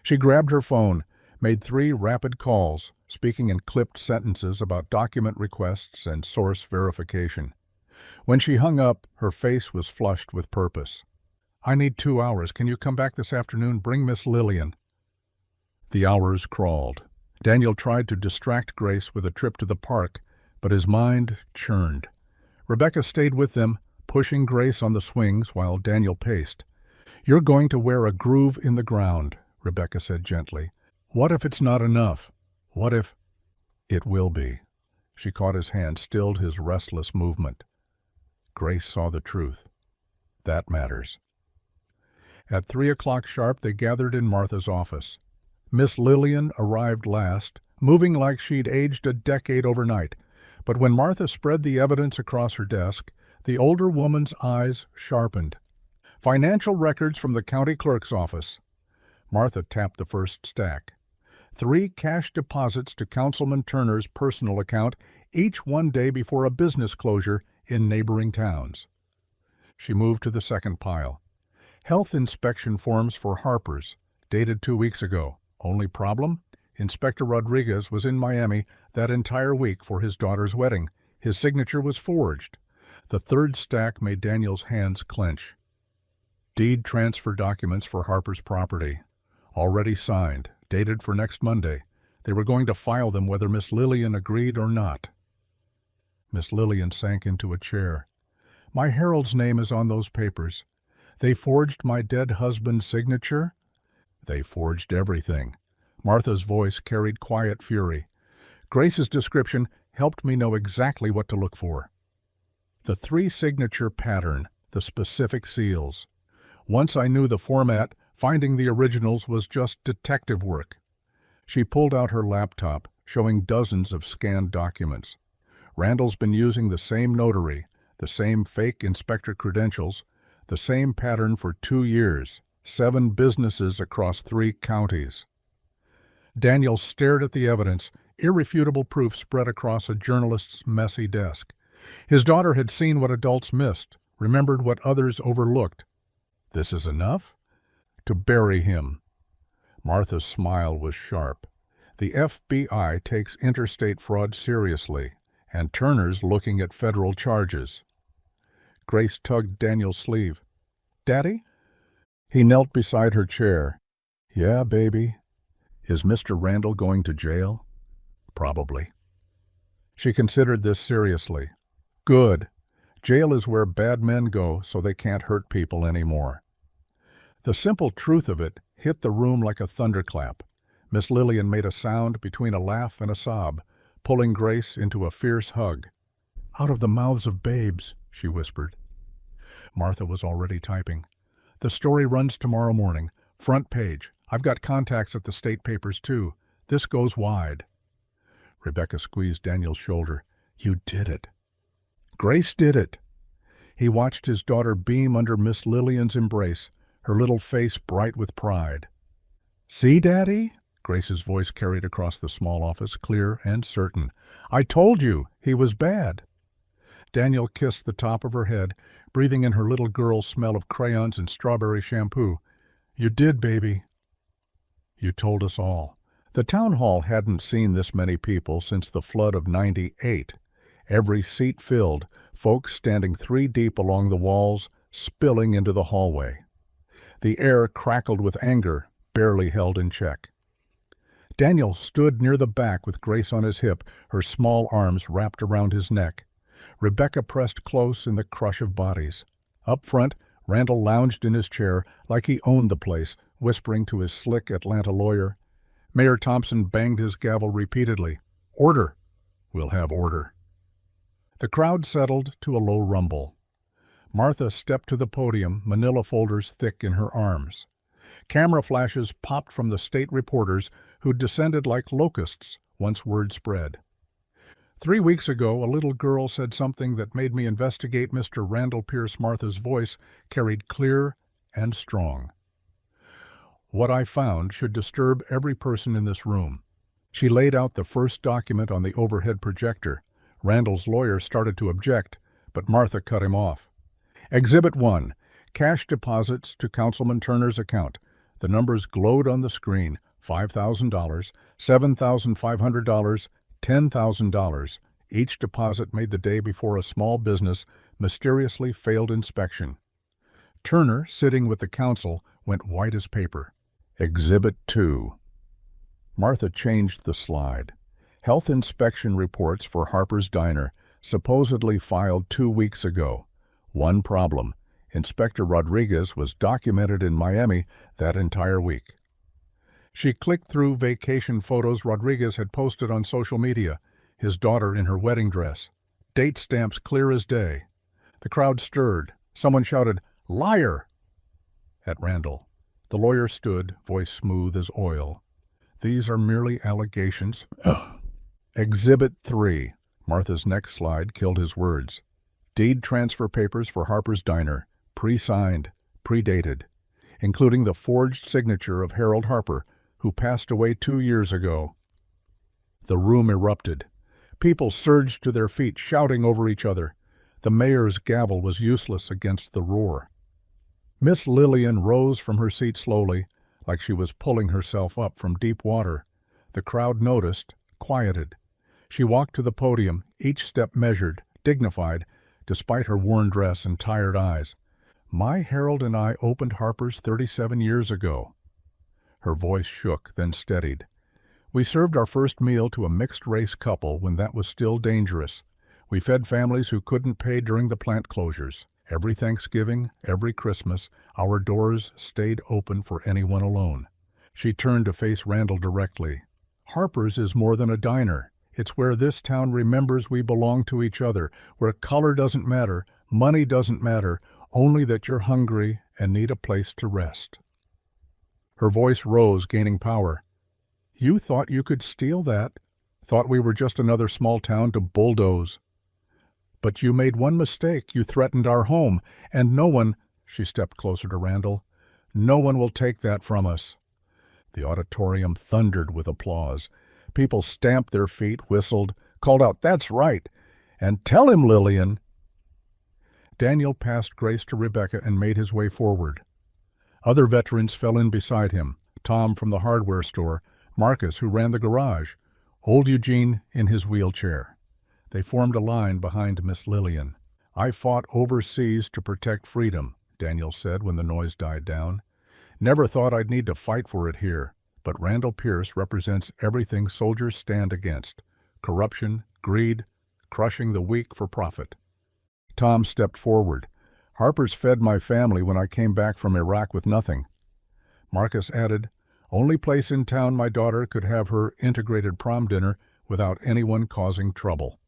She grabbed her phone, made 3 rapid calls, speaking in clipped sentences about document requests and source verification. When she hung up, her face was flushed with purpose. "I need 2 hours. Can you come back this afternoon? Bring Miss Lillian." The hours crawled. Daniel tried to distract Grace with a trip to the park, but his mind churned. Rebecca stayed with them, pushing Grace on the swings while Daniel paced. "You're going to wear a groove in the ground," Rebecca said gently. "What if it's not enough? What if—" "It will be." She caught his hand, stilled his restless movement. Grace saw the truth. That matters. At 3 o'clock sharp, they gathered in Martha's office. Miss Lillian arrived last, moving like she'd aged a decade overnight. But when Martha spread the evidence across her desk, the older woman's eyes sharpened. "Financial records from the county clerk's office." Martha tapped the first stack. 3 cash deposits to Councilman Turner's personal account, each 1 day before a business closure in neighboring towns. She moved to the second pile. Health inspection forms for Harper's, dated 2 weeks ago. Only problem? Inspector Rodriguez was in Miami that entire week for his daughter's wedding. His signature was forged. The third stack made Daniel's hands clench. Deed transfer documents for Harper's property. Already signed, dated for next Monday. They were going to file them whether Miss Lillian agreed or not. Miss Lillian sank into a chair. "My Harold's name is on those papers. They forged my dead husband's signature?" "They forged everything." Martha's voice carried quiet fury. Grace's description helped me know exactly what to look for. The 3-signature pattern, the specific seals. Once I knew the format, finding the originals was just detective work. She pulled out her laptop, showing dozens of scanned documents. Randall's been using the same notary, the same fake inspector credentials, the same pattern for 2 years. 7 businesses across 3 counties. Daniel stared at the evidence, irrefutable proof spread across a journalist's messy desk. His daughter had seen what adults missed, remembered what others overlooked. This is enough? To bury him. Martha's smile was sharp. The FBI takes interstate fraud seriously, and Turner's looking at federal charges. Grace tugged Daniel's sleeve. "Daddy?" He knelt beside her chair. "Yeah, baby. Is Mr. Randall going to jail?" "Probably." She considered this seriously. "Good. Jail is where bad men go so they can't hurt people anymore." The simple truth of it hit the room like a thunderclap. Miss Lillian made a sound between a laugh and a sob, pulling Grace into a fierce hug. "Out of the mouths of babes," she whispered. Martha was already typing. "The story runs tomorrow morning. Front page. I've got contacts at the state papers, too. This goes wide." Rebecca squeezed Daniel's shoulder. "You did it." Grace did it. He watched his daughter beam under Miss Lillian's embrace, her little face bright with pride. "See, Daddy?" Grace's voice carried across the small office, clear and certain. "I told you he was bad." Daniel kissed the top of her head, breathing in her little girl's smell of crayons and strawberry shampoo. "You did, baby." "You told us all." The town hall hadn't seen this many people since the flood of '98. Every seat filled, folks standing 3 deep along the walls, spilling into the hallway. The air crackled with anger, barely held in check. Daniel stood near the back with Grace on his hip, her small arms wrapped around his neck. Rebecca pressed close in the crush of bodies. Up front, Randall lounged in his chair like he owned the place, whispering to his slick Atlanta lawyer. Mayor Thompson banged his gavel repeatedly. "Order." "We'll have order." The crowd settled to a low rumble. Martha stepped to the podium, manila folders thick in her arms. Camera flashes popped from the state reporters who'd descended like locusts once word spread. 3 weeks ago, a little girl said something that made me investigate Mr. Randall Pierce. Martha's voice carried clear and strong. What I found should disturb every person in this room. She laid out the first document on the overhead projector. Randall's lawyer started to object, but Martha cut him off. Exhibit 1. Cash deposits to Councilman Turner's account. The numbers glowed on the screen. $5,000, $7,500, $10,000. Each deposit made the day before a small business mysteriously failed inspection. Turner, sitting with the counsel, went white as paper. Exhibit 2. Martha changed the slide. Health inspection reports for Harper's Diner, supposedly filed 2 weeks ago. One problem: Inspector Rodriguez was documented in Miami that entire week. She clicked through vacation photos Rodriguez had posted on social media, his daughter in her wedding dress. Date stamps clear as day. The crowd stirred. Someone shouted, "Liar!" at Randall. The lawyer stood, voice smooth as oil. These are merely allegations. Exhibit 3. Martha's next slide killed his words. Deed transfer papers for Harper's Diner, pre-signed, predated, including the forged signature of Harold Harper, who passed away 2 years ago. The room erupted. People surged to their feet, shouting over each other. The mayor's gavel was useless against the roar. Miss Lillian rose from her seat slowly, like she was pulling herself up from deep water. The crowd noticed, quieted. She walked to the podium, each step measured, dignified, despite her worn dress and tired eyes. "My Harold and I opened Harper's 37 years ago." Her voice shook, then steadied. "We served our first meal to a mixed-race couple when that was still dangerous. We fed families who couldn't pay during the plant closures. Every Thanksgiving, every Christmas, our doors stayed open for anyone alone." She turned to face Randall directly. "Harper's is more than a diner. It's where this town remembers we belong to each other, where color doesn't matter, money doesn't matter, only that you're hungry and need a place to rest." Her voice rose, gaining power. "You thought you could steal that, thought we were just another small town to bulldoze. But you made one mistake. You threatened our home, and no one," she stepped closer to Randall, "no one will take that from us." The auditorium thundered with applause. People stamped their feet, whistled, called out, "That's right!" and "Tell him, Lillian!" Daniel passed Grace to Rebecca and made his way forward. Other veterans fell in beside him: Tom from the hardware store, Marcus, who ran the garage, old Eugene in his wheelchair. They formed a line behind Miss Lillian. "I fought overseas to protect freedom," Daniel said when the noise died down. "Never thought I'd need to fight for it here. But Randall Pierce represents everything soldiers stand against: corruption, greed, crushing the weak for profit." Tom stepped forward. "Harper's fed my family when I came back from Iraq with nothing." Marcus added, "Only place in town my daughter could have her integrated prom dinner without anyone causing trouble."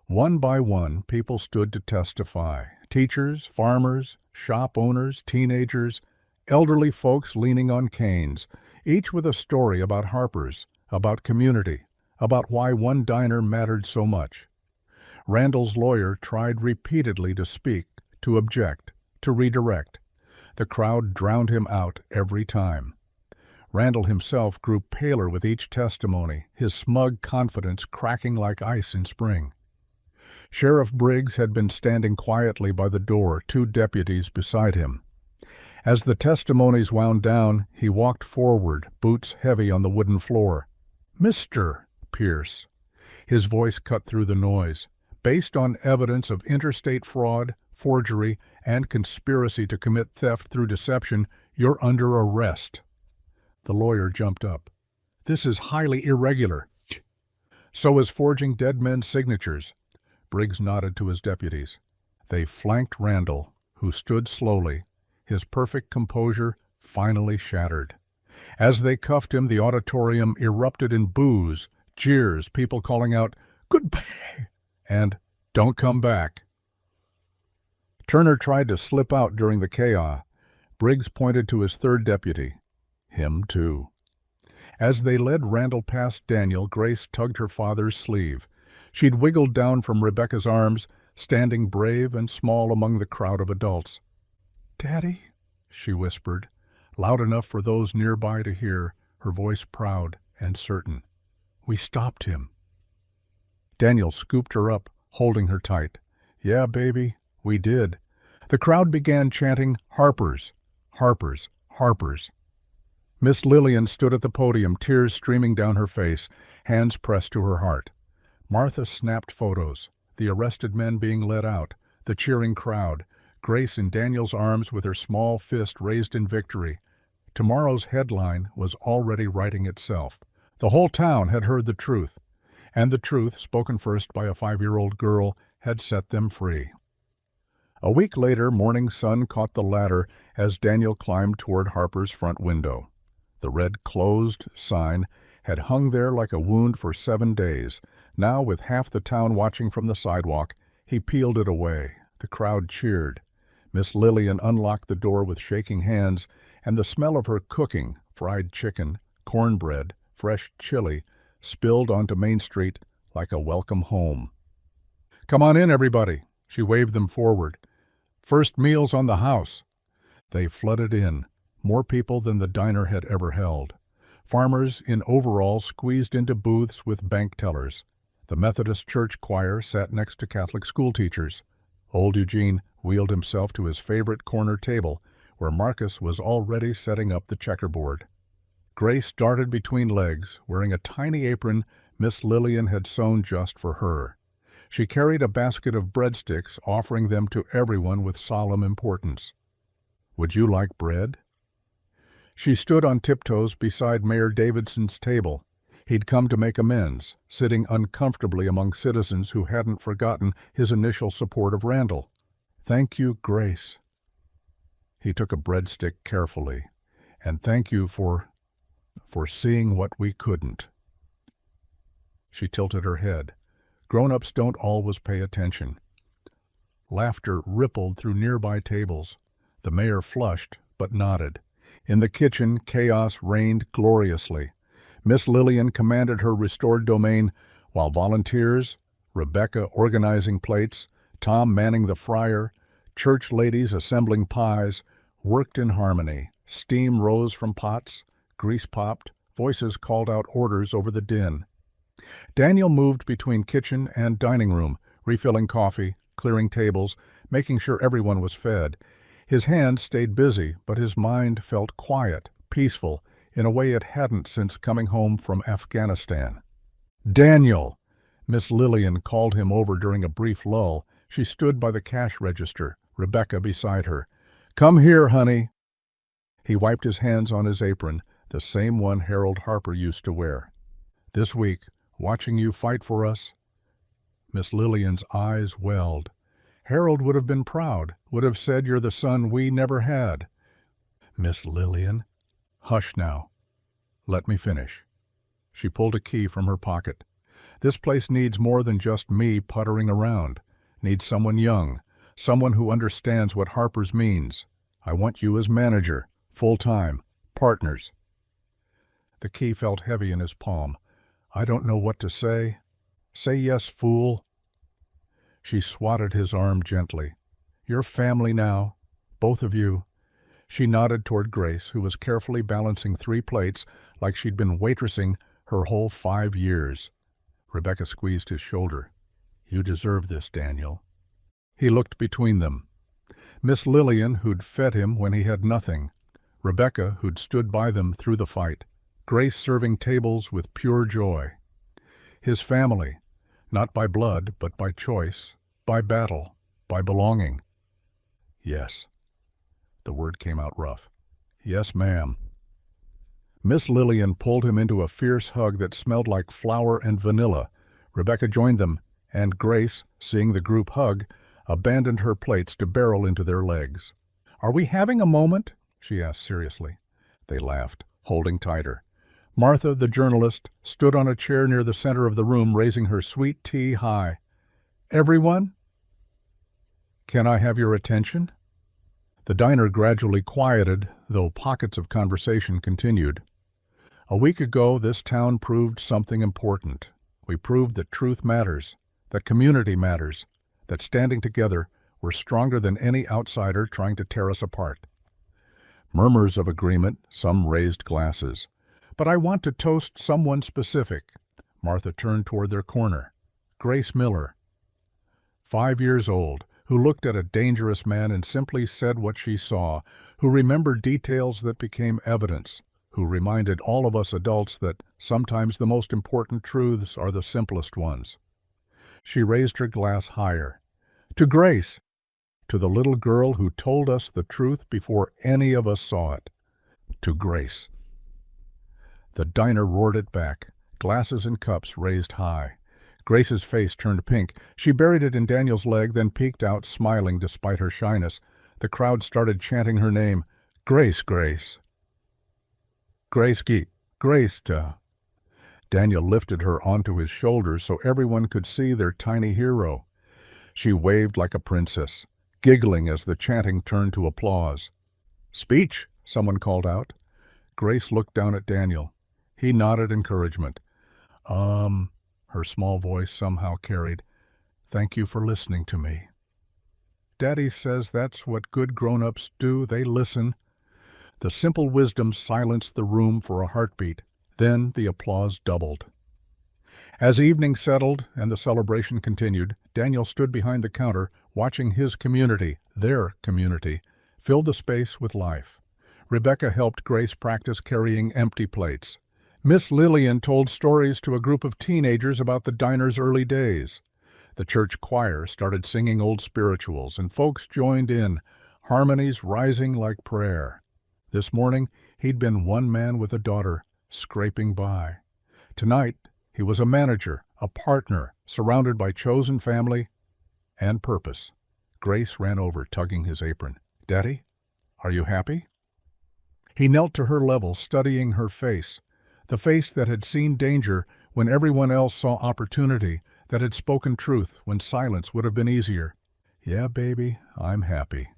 One by one, people stood to testify: teachers, farmers, shop owners, teenagers, elderly folks leaning on canes, each with a story about Harper's, about community, about why one diner mattered so much. Randall's lawyer tried repeatedly to speak, to object, to redirect. The crowd drowned him out every time. Randall himself grew paler with each testimony, his smug confidence cracking like ice in spring. Sheriff Briggs had been standing quietly by the door, 2 deputies beside him. As the testimonies wound down, he walked forward, boots heavy on the wooden floor. "Mr. Pierce," his voice cut through the noise, "based on evidence of interstate fraud, forgery, and conspiracy to commit theft through deception, you're under arrest." The lawyer jumped up. "This is highly irregular." "So is forging dead men's signatures." Briggs nodded to his deputies. They flanked Randall, who stood slowly, his perfect composure finally shattered. As they cuffed him, the auditorium erupted in boos, jeers, people calling out, "Goodbye!" and "Don't come back." Turner tried to slip out during the chaos. Briggs pointed to his 3rd deputy. Him too. As they led Randall past Daniel, Grace tugged her father's sleeve. She'd wiggled down from Rebecca's arms, standing brave and small among the crowd of adults. "Daddy," she whispered, loud enough for those nearby to hear, her voice proud and certain. "We stopped him." Daniel scooped her up, holding her tight. "Yeah, baby, we did." The crowd began chanting, "Harper's, Harper's, Harper's." Miss Lillian stood at the podium, tears streaming down her face, hands pressed to her heart. Martha snapped photos, the arrested men being led out, the cheering crowd, Grace in Daniel's arms with her small fist raised in victory. Tomorrow's headline was already writing itself. The whole town had heard the truth, and the truth, spoken first by a 5-year-old girl, had set them free. A week later, morning sun caught the ladder as Daniel climbed toward Harper's front window. The red "Closed" sign had hung there like a wound for 7 days. Now, with half the town watching from the sidewalk, he peeled it away. The crowd cheered. Miss Lillian unlocked the door with shaking hands, and the smell of her cooking, fried chicken, cornbread, fresh chili, spilled onto Main Street like a welcome home. "Come on in, everybody," she waved them forward. "First meals on the house." They flooded in, more people than the diner had ever held. Farmers in overalls squeezed into booths with bank tellers. The Methodist church choir sat next to Catholic schoolteachers. Old Eugene wheeled himself to his favorite corner table, where Marcus was already setting up the checkerboard. Grace darted between legs, wearing a tiny apron Miss Lillian had sewn just for her. She carried a basket of breadsticks, offering them to everyone with solemn importance. "Would you like bread?" She stood on tiptoes beside Mayor Davidson's table. He'd come to make amends, sitting uncomfortably among citizens who hadn't forgotten his initial support of Randall. "Thank you, Grace." He took a breadstick carefully. "And thank you for seeing what we couldn't." She tilted her head. Grown-ups don't always pay attention. Laughter rippled through nearby tables. The mayor flushed, but nodded. In the kitchen, chaos reigned gloriously. Miss Lillian commanded her restored domain, while volunteers, Rebecca organizing plates, Tom manning the fryer, church ladies assembling pies, worked in harmony. Steam rose from pots, grease popped, voices called out orders over the din. Daniel moved between kitchen and dining room, refilling coffee, clearing tables, making sure everyone was fed. His hands stayed busy, but his mind felt quiet, peaceful, in a way it hadn't since coming home from Afghanistan. "Daniel!" Miss Lillian called him over during a brief lull. She stood by the cash register, Rebecca beside her. "Come here, honey." He wiped his hands on his apron, the same one Harold Harper used to wear. "This week, watching you fight for us." Miss Lillian's eyes welled. "Harold would have been proud, would have said you're the son we never had." "Miss Lillian." "Hush now. Let me finish." She pulled a key from her pocket. "This place needs more than just me puttering around. Needs someone young, someone who understands what Harper's means. I want you as manager, full-time, partners." The key felt heavy in his palm. "I don't know what to say." "Say yes, fool." She swatted his arm gently. "You're family now, both of you." She nodded toward Grace, who was carefully balancing 3 plates like she'd been waitressing her whole 5 years. Rebecca squeezed his shoulder. "You deserve this, Daniel." He looked between them. Miss Lillian, who'd fed him when he had nothing. Rebecca, who'd stood by them through the fight. Grace serving tables with pure joy. His family, not by blood, but by choice, by battle, by belonging. "Yes." The word came out rough. "Yes, ma'am." Miss Lillian pulled him into a fierce hug that smelled like flour and vanilla. Rebecca joined them, and Grace, seeing the group hug, abandoned her plates to barrel into their legs. "Are we having a moment?" she asked seriously. They laughed, holding tighter. Martha, the journalist, stood on a chair near the center of the room, raising her sweet tea high. "Everyone? Can I have your attention?" The diner gradually quieted, though pockets of conversation continued. A week ago, this town proved something important. We proved that truth matters, that community matters, that standing together, we're stronger than any outsider trying to tear us apart. Murmurs of agreement, some raised glasses. But I want to toast someone specific. Martha turned toward their corner. Grace Miller, 5 years old, who looked at a dangerous man and simply said what she saw, who remembered details that became evidence, who reminded all of us adults that sometimes the most important truths are the simplest ones. She raised her glass higher. To Grace, to the little girl who told us the truth before any of us saw it. To Grace. The diner roared it back, glasses and cups raised high. Grace's face turned pink. She buried it in Daniel's leg, then peeked out, smiling despite her shyness. The crowd started chanting her name. Grace, Grace. Grace, Grace. Daniel lifted her onto his shoulders so everyone could see their tiny hero. She waved like a princess, giggling as the chanting turned to applause. Speech, someone called out. Grace looked down at Daniel. He nodded encouragement. Her small voice somehow carried, Thank you for listening to me. Daddy says that's what good grown-ups do, they listen. The simple wisdom silenced the room for a heartbeat. Then the applause doubled. As evening settled and the celebration continued, Daniel stood behind the counter, watching his community, their community, fill the space with life. Rebecca helped Grace practice carrying empty plates. Miss Lillian told stories to a group of teenagers about the diner's early days. The church choir started singing old spirituals, and folks joined in, harmonies rising like prayer. This morning, he'd been one man with a daughter, scraping by. Tonight, he was a manager, a partner, surrounded by chosen family and purpose. Grace ran over, tugging his apron. Daddy, are you happy? He knelt to her level, studying her face. The face that had seen danger when everyone else saw opportunity, that had spoken truth when silence would have been easier. Yeah, baby, I'm happy.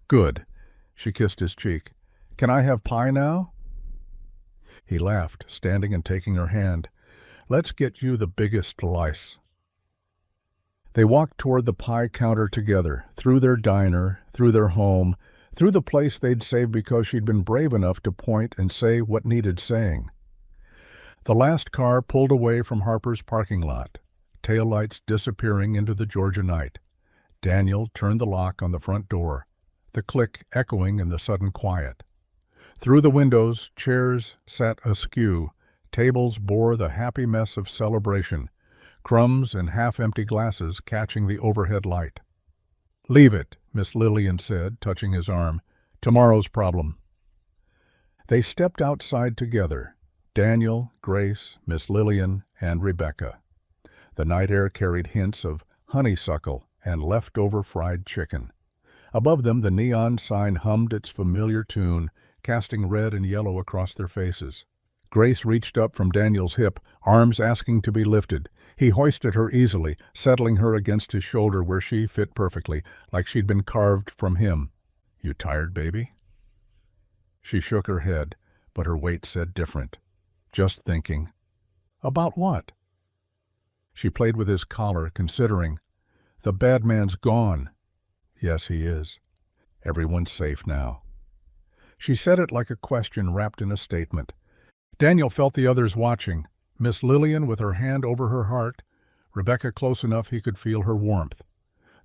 Good. She kissed his cheek. Can I have pie now? He laughed, standing and taking her hand. Let's get you the biggest slice. They walked toward the pie counter together, through their diner, through their home, through the place they'd saved because she'd been brave enough to point and say what needed saying. The last car pulled away from Harper's parking lot, taillights disappearing into the Georgia night. Daniel turned the lock on the front door, the click echoing in the sudden quiet. Through the windows, chairs sat askew, tables bore the happy mess of celebration, crumbs and half-empty glasses catching the overhead light. Leave it, Miss Lillian said, touching his arm. Tomorrow's problem. They stepped outside together. Daniel, Grace, Miss Lillian, and Rebecca. The night air carried hints of honeysuckle and leftover fried chicken. Above them, the neon sign hummed its familiar tune, casting red and yellow across their faces. Grace reached up from Daniel's hip, arms asking to be lifted. He hoisted her easily, settling her against his shoulder where she fit perfectly, like she'd been carved from him. You tired, baby? She shook her head, but her weight said different. Just thinking. About what? She played with his collar, considering. The bad man's gone. Yes, he is. Everyone's safe now. She said it like a question wrapped in a statement. Daniel felt the others watching, Miss Lillian with her hand over her heart, Rebecca close enough he could feel her warmth.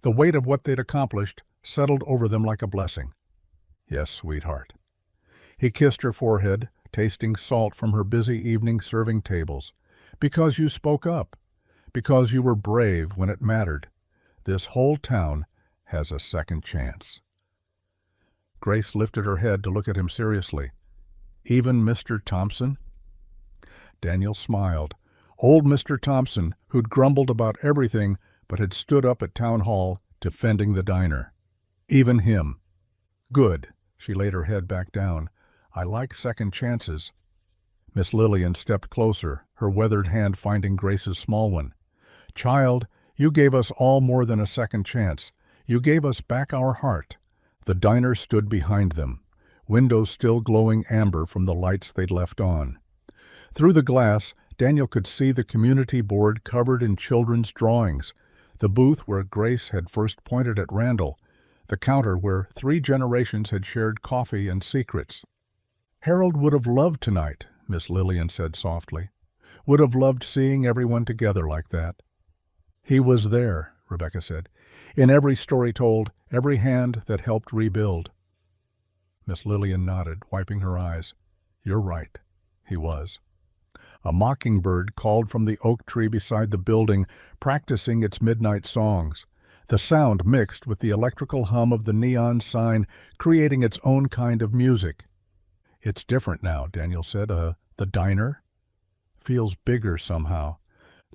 The weight of what they'd accomplished settled over them like a blessing. Yes, sweetheart. He kissed her forehead, tasting salt from her busy evening serving tables. Because you spoke up. Because you were brave when it mattered. This whole town has a second chance. Grace lifted her head to look at him seriously. Even Mr. Thompson? Daniel smiled. Old Mr. Thompson, who'd grumbled about everything but had stood up at town hall defending the diner. Even him. Good. She laid her head back down. I like second chances. Miss Lillian stepped closer, her weathered hand finding Grace's small one. Child, you gave us all more than a second chance. You gave us back our heart. The diner stood behind them, windows still glowing amber from the lights they'd left on. Through the glass, Daniel could see the community board covered in children's drawings, the booth where Grace had first pointed at Randall, the counter where 3 generations had shared coffee and secrets. Harold would have loved tonight, Miss Lillian said softly. Would have loved seeing everyone together like that. He was there, Rebecca said, in every story told, every hand that helped rebuild. Miss Lillian nodded, wiping her eyes. You're right. He was. A mockingbird called from the oak tree beside the building, practicing its midnight songs. The sound mixed with the electrical hum of the neon sign, creating its own kind of music. It's different now, Daniel said. The diner? Feels bigger somehow.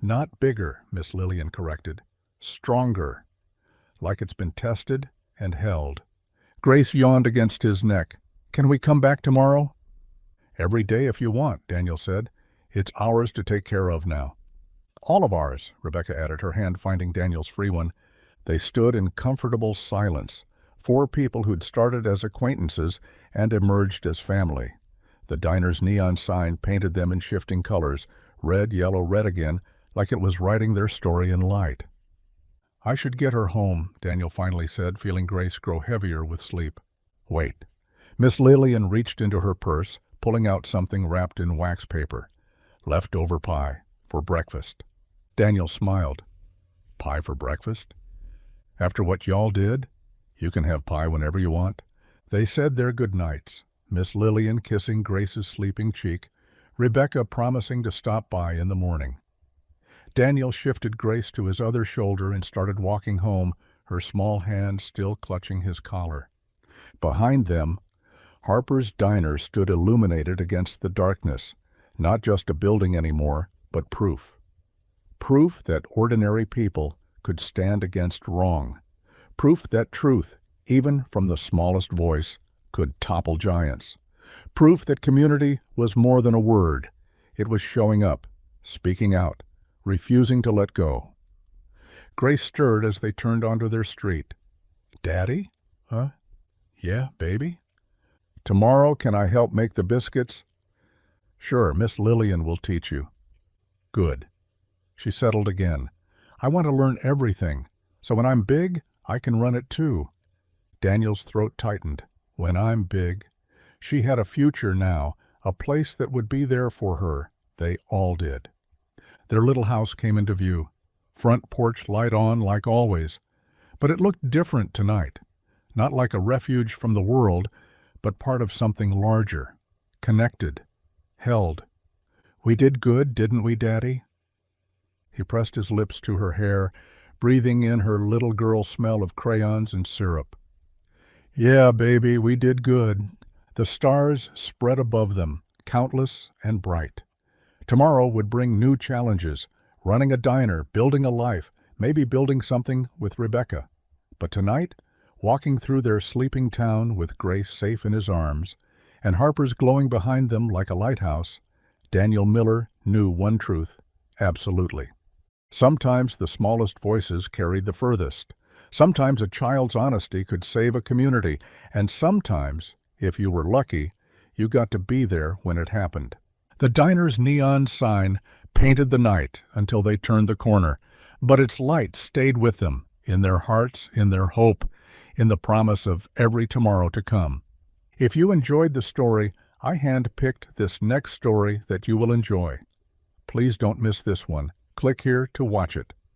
Not bigger, Miss Lillian corrected. Stronger. Like it's been tested and held. Grace yawned against his neck. Can we come back tomorrow? Every day if you want, Daniel said. It's ours to take care of now. All of ours, Rebecca added, her hand finding Daniel's free one. They stood in comfortable silence, 4 people who'd started as acquaintances and emerged as family. The diner's neon sign painted them in shifting colors, red, yellow, red again, like it was writing their story in light. I should get her home, Daniel finally said, feeling Grace grow heavier with sleep. Wait. Miss Lillian reached into her purse, pulling out something wrapped in wax paper. Leftover pie, for breakfast. Daniel smiled. Pie for breakfast? After what y'all did, you can have pie whenever you want. They said their good nights, Miss Lillian kissing Grace's sleeping cheek, Rebecca promising to stop by in the morning. Daniel shifted Grace to his other shoulder and started walking home, her small hand still clutching his collar. Behind them, Harper's Diner stood illuminated against the darkness, not just a building anymore, but proof. Proof that ordinary people could stand against wrong. Proof that truth, even from the smallest voice, could topple giants. Proof that community was more than a word. It was showing up, speaking out, refusing to let go. Grace stirred as they turned onto their street. Daddy? Huh? Yeah, baby? Tomorrow can I help make the biscuits? Sure, Miss Lillian will teach you. Good. She settled again. I want to learn everything, so when I'm big, I can run it too. Daniel's throat tightened. When I'm big. She had a future now, a place that would be there for her. They all did. Their little house came into view. Front porch light on like always. But it looked different tonight. Not like a refuge from the world, but part of something larger. Connected. Held. We did good, didn't we, Daddy? He pressed his lips to her hair, breathing in her little girl smell of crayons and syrup. Yeah, baby, we did good. The stars spread above them, countless and bright. Tomorrow would bring new challenges, running a diner, building a life, maybe building something with Rebecca. But tonight, walking through their sleeping town with Grace safe in his arms, and Harper's glowing behind them like a lighthouse, Daniel Miller knew one truth, absolutely. Sometimes the smallest voices carried the furthest. Sometimes a child's honesty could save a community, and sometimes, if you were lucky, you got to be there when it happened. The diner's neon sign painted the night until they turned the corner, but its light stayed with them, in their hearts, in their hope, in the promise of every tomorrow to come. If you enjoyed the story, I hand-picked this next story that you will enjoy. Please don't miss this one. Click here to watch it.